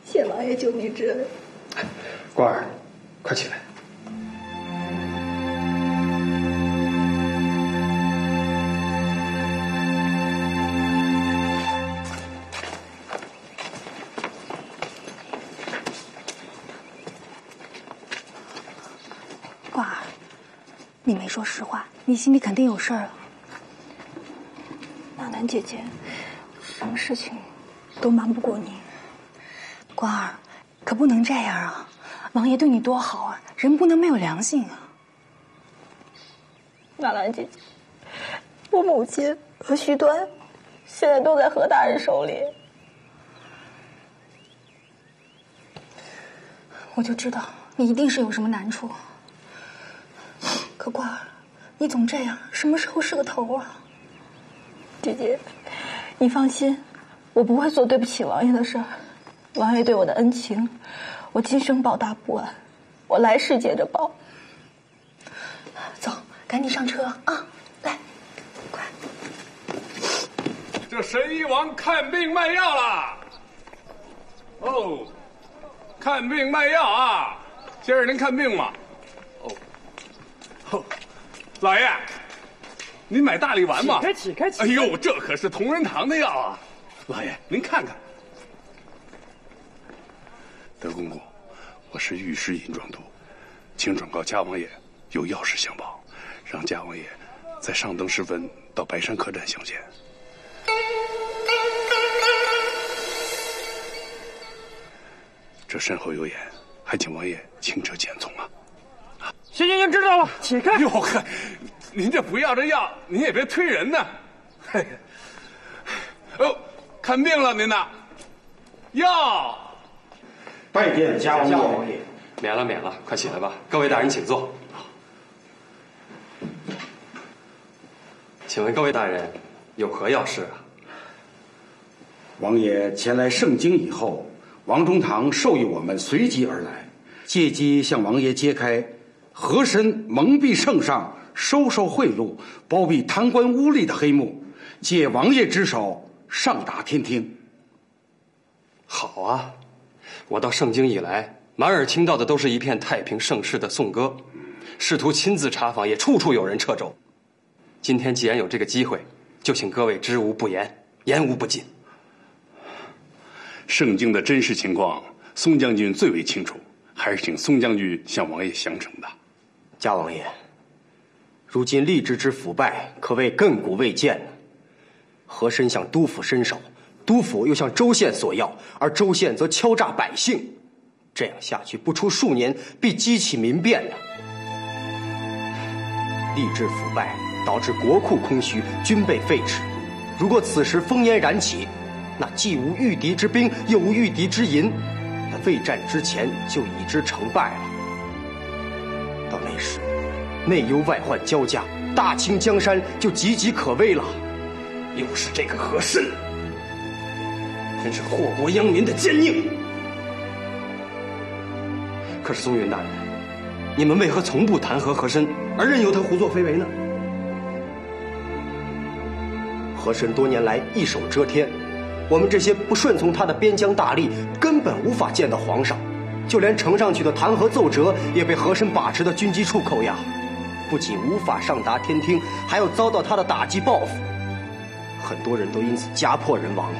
谢王爷救命之恩。官儿，快起来。官儿，你没说实话，你心里肯定有事儿了。纳兰姐姐，什么事情都瞒不过你。官儿，可不能这样啊！王爷对你多好啊，人不能没有良心啊。纳兰姐姐，我母亲和徐端现在都在何大人手里。我就知道你一定是有什么难处。可官儿，你总这样，什么时候是个头啊？姐姐，你放心，我不会做对不起王爷的事儿。王爷对我的恩情，我今生报答不完，我来世接着报。走，赶紧上车啊！来，快！这神医王看病卖药啦！哦，看病卖药啊！先生，您看病吗？哦，老爷，您买大力丸吗？起开！哎呦，这可是同仁堂的药啊！老爷，您看看。德公公，我是御史尹庄督，请转告家王爷有要事相报，让家王爷在上灯时分到白山客栈相见。这身后有言，还请王爷轻车简从啊！行，知道了，起开！哟呵，您这不要这药，您也别推人呢。嘿，哦，看病了您呐？药。拜见家王爷。免了，快起来吧。各位大人请坐。请问各位大人有何要事啊？王爷前来盛京以后，王中堂授意我们随即而来，借机向王爷揭开和珅蒙蔽圣上、收受贿赂、包庇贪官污吏的黑幕，借王爷之手上达天听。好啊，我到盛京以来，满耳听到的都是一片太平盛世的颂歌，试图亲自查访，也处处有人掣肘。今天既然有这个机会，就请各位知无不言，言无不尽。盛京的真实情况，宋将军最为清楚，还是请宋将军向王爷详呈吧。家王爷，如今吏治之腐败，可谓亘古未见。和珅向督府伸手，督府又向州县索要，而州县则敲诈百姓，这样下去，不出数年，必激起民变呢。吏治腐败，导致国库空虚，军备废弛。如果此时烽烟燃起，那既无御敌之兵，又无御敌之银，那未战之前就已知成败了。到那时，内忧外患交加，大清江山就岌岌可危了。又是这个和珅，真是祸国殃民的奸佞。可是松云大人，你们为何从不弹劾和珅，而任由他胡作非为呢？和珅多年来一手遮天，我们这些不顺从他的边疆大吏，根本无法见到皇上，就连呈上去的弹劾奏折也被和珅把持的军机处扣押，不仅无法上达天听，还要遭到他的打击报复，很多人都因此家破人亡了。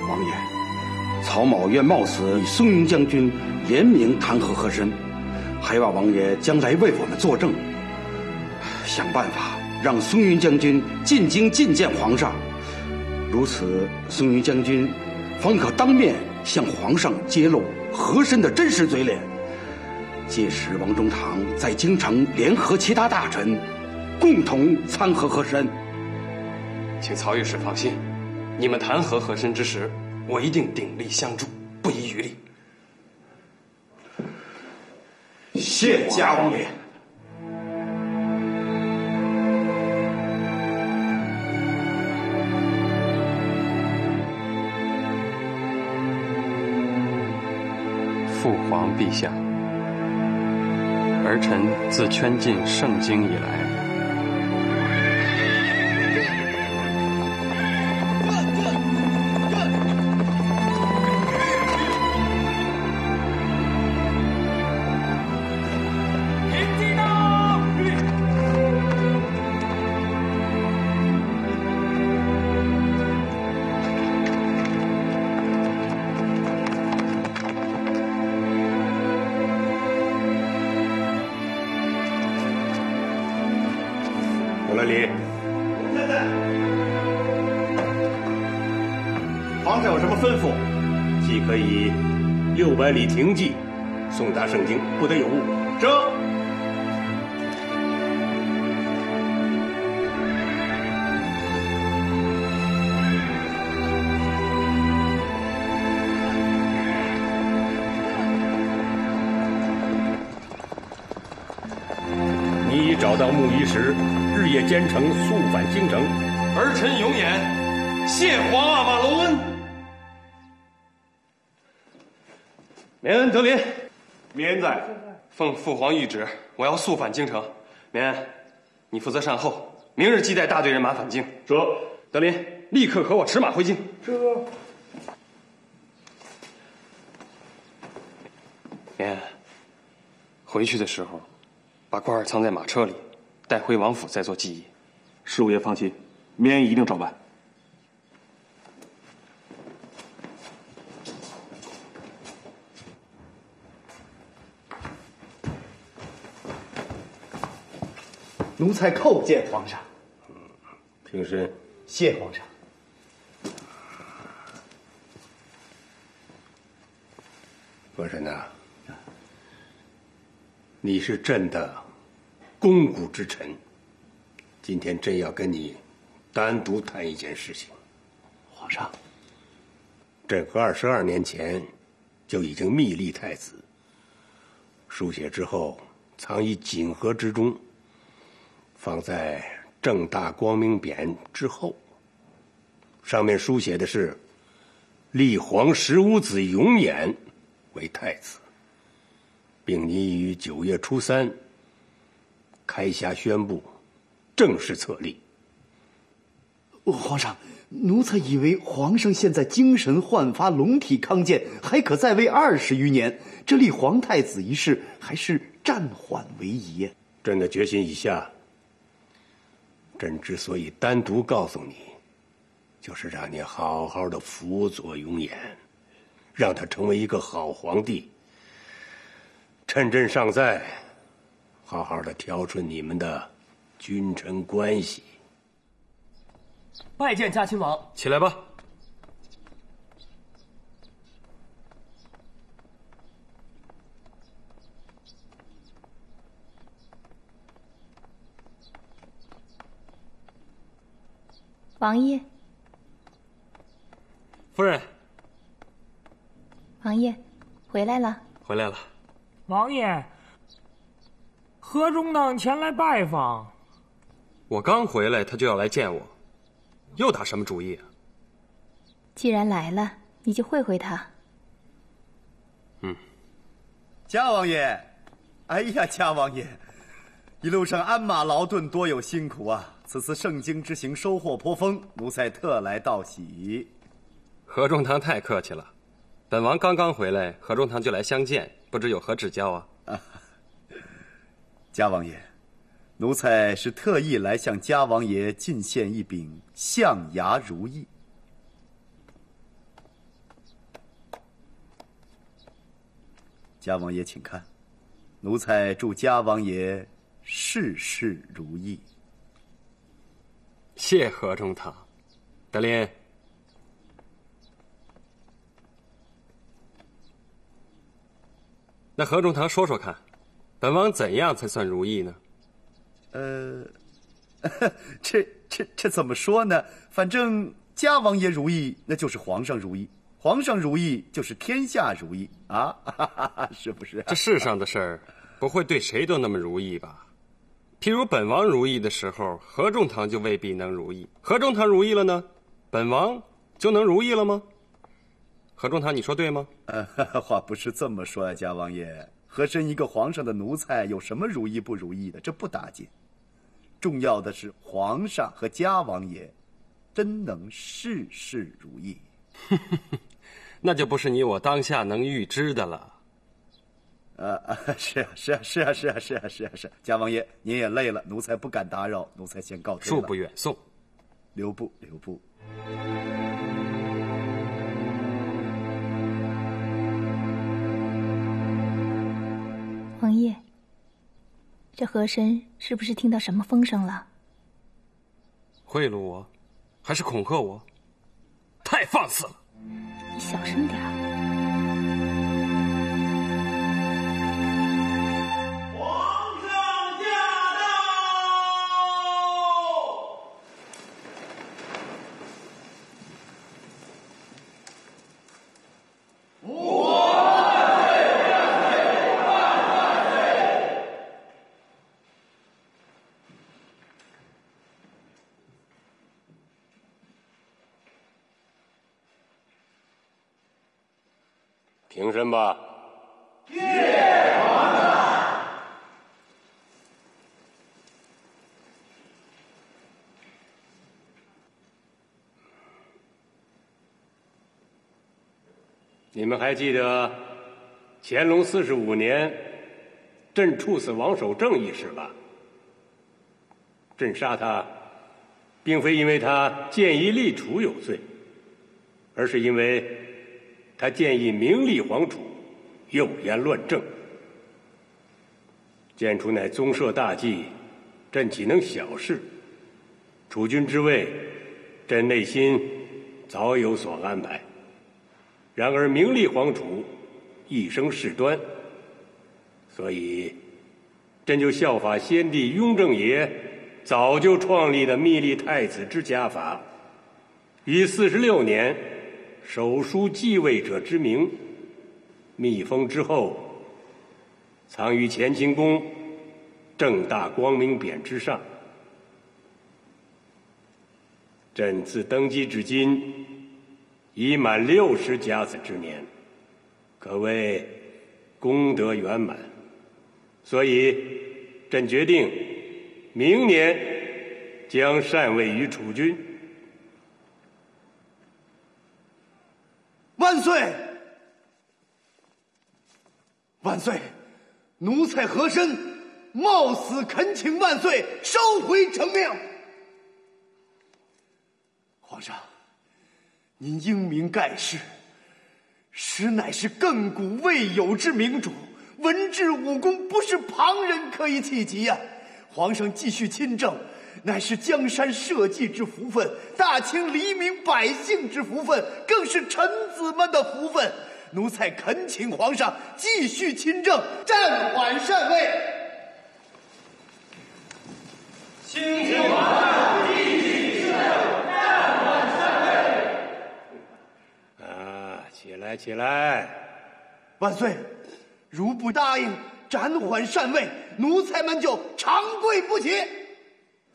王爷，曹某愿冒死与松云将军联名弹劾和珅，还望王爷将来为我们作证，想办法让松云将军进京觐见皇上。如此，松云将军方可当面向皇上揭露和珅的真实嘴脸。届时，王中堂在京城联合其他大臣，共同参劾和珅。请曹御史放心，你们弹劾和珅之时，我一定鼎力相助，不遗余力。谢家王爷。父皇陛下，儿臣自圈进盛京以来，有了礼。皇上有什么吩咐，即可以600里停骑，送达盛京，不得有误。征。你已找到木鱼石，日夜兼程，速返京城。儿臣永言，谢皇阿玛隆恩。绵恩德林，绵恩在。奉父皇谕旨，我要速返京城。绵恩，你负责善后，明日即带大队人马返京。德林，立刻和我驰马回京。绵恩，回去的时候，把官儿藏在马车里，带回王府再做记忆。十五爷放心，绵恩一定照办。奴才叩见皇上。平身。谢皇上。和珅呐，你是朕的肱骨之臣，今天朕要跟你单独谈一件事情。皇上，朕和22年前就已经密立太子，书写之后藏于锦盒之中，放在正大光明匾之后，上面书写的是立皇15子永琰为太子，并拟于9月初3开匣宣布，正式册立。皇上，奴才以为皇上现在精神焕发，龙体康健，还可在位20余年，这立皇太子一事还是暂缓为宜。朕的决心已下，朕之所以单独告诉你，就是让你好好的辅佐永琰，让他成为一个好皇帝。趁朕尚在，好好的调顺你们的君臣关系。拜见嘉亲王。起来吧。王爷，夫人。王爷，回来了。回来了。王爷，何中等前来拜访。我刚回来，他就要来见我，又打什么主意啊？既然来了，你就会他。嘉王爷，哎呀，嘉王爷，一路上鞍马劳顿，多有辛苦啊！此次盛京之行收获颇丰，奴才特来道喜。何中堂太客气了，本王刚刚回来，何中堂就来相见，不知有何指教啊？嘉王爷，奴才是特意来向嘉王爷进献一柄象牙如意。嘉王爷请看，奴才祝嘉王爷事事如意。谢何中堂。德林，那何中堂说说看，本王怎样才算如意呢？这怎么说呢？反正嘉王爷如意，那就是皇上如意；皇上如意，就是天下如意啊！是不是？这世上的事儿，不会对谁都那么如意吧？譬如本王如意的时候，何中堂就未必能如意；何中堂如意了呢，本王就能如意了吗？何中堂，你说对吗？话不是这么说呀，嘉王爷。和珅一个皇上的奴才，有什么如意不如意的？这不打紧。重要的是皇上和嘉王爷真能事事如意。那就不是你我当下能预知的了。是。嘉王爷，您也累了，奴才不敢打扰，奴才先告退了。恕不远送。留步。王爷，这和珅是不是听到什么风声了？贿赂我，还是恐吓我？太放肆了！你小声点儿。平身吧。谢皇上。你们还记得乾隆45年朕处死王守正一事吧？朕杀他，并非因为他建议立储有罪，而是因为他建议明立皇储，诱言乱政。建储乃宗社大计，朕岂能小视？储君之位，朕内心早有所安排。然而明立皇储一生事端，所以朕就效法先帝雍正爷早就创立的密立太子之家法，于46年手书继位者之名，密封之后，藏于乾清宫正大光明匾之上。朕自登基至今，已满60甲子之年，可谓功德圆满，所以朕决定明年将禅位于储君。万岁！万岁！奴才和珅冒死恳请万岁收回成命。皇上，您英明盖世，实乃是亘古未有之明主，文治武功不是旁人可以企及呀。皇上继续亲政，乃是江山社稷之福分，大清黎民百姓之福分，更是臣子们的福分。奴才恳请皇上继续亲政，暂缓禅位。请皇上继续亲政，暂缓禅位。起来，起来！万岁，如不答应暂缓禅位，奴才们就长跪不起。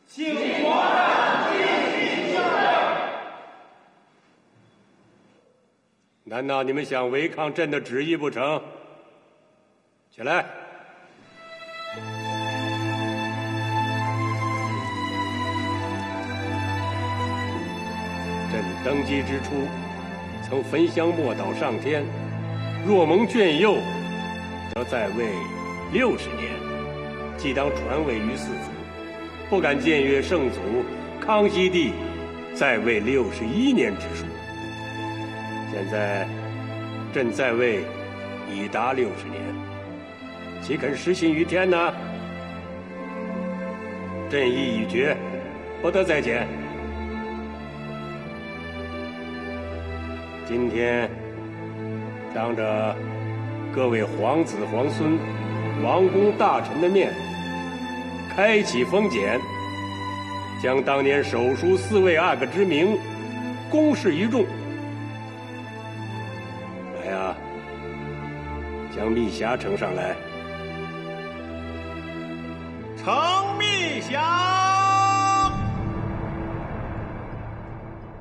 请皇上继续亲政。难道你们想违抗朕的旨意不成？起来！朕登基之初，曾焚香默祷上天，若蒙眷佑，则在位60年，即当传位于四族，不敢僭越圣祖康熙帝在位61年之数。现在朕在位已达60年，岂肯失信于天呢？朕意已决，不得再减。今天当着各位皇子皇孙、王公大臣的面，开启封简，将当年手书4位阿哥之名公示于众。来呀，将密匣呈上来。呈密匣。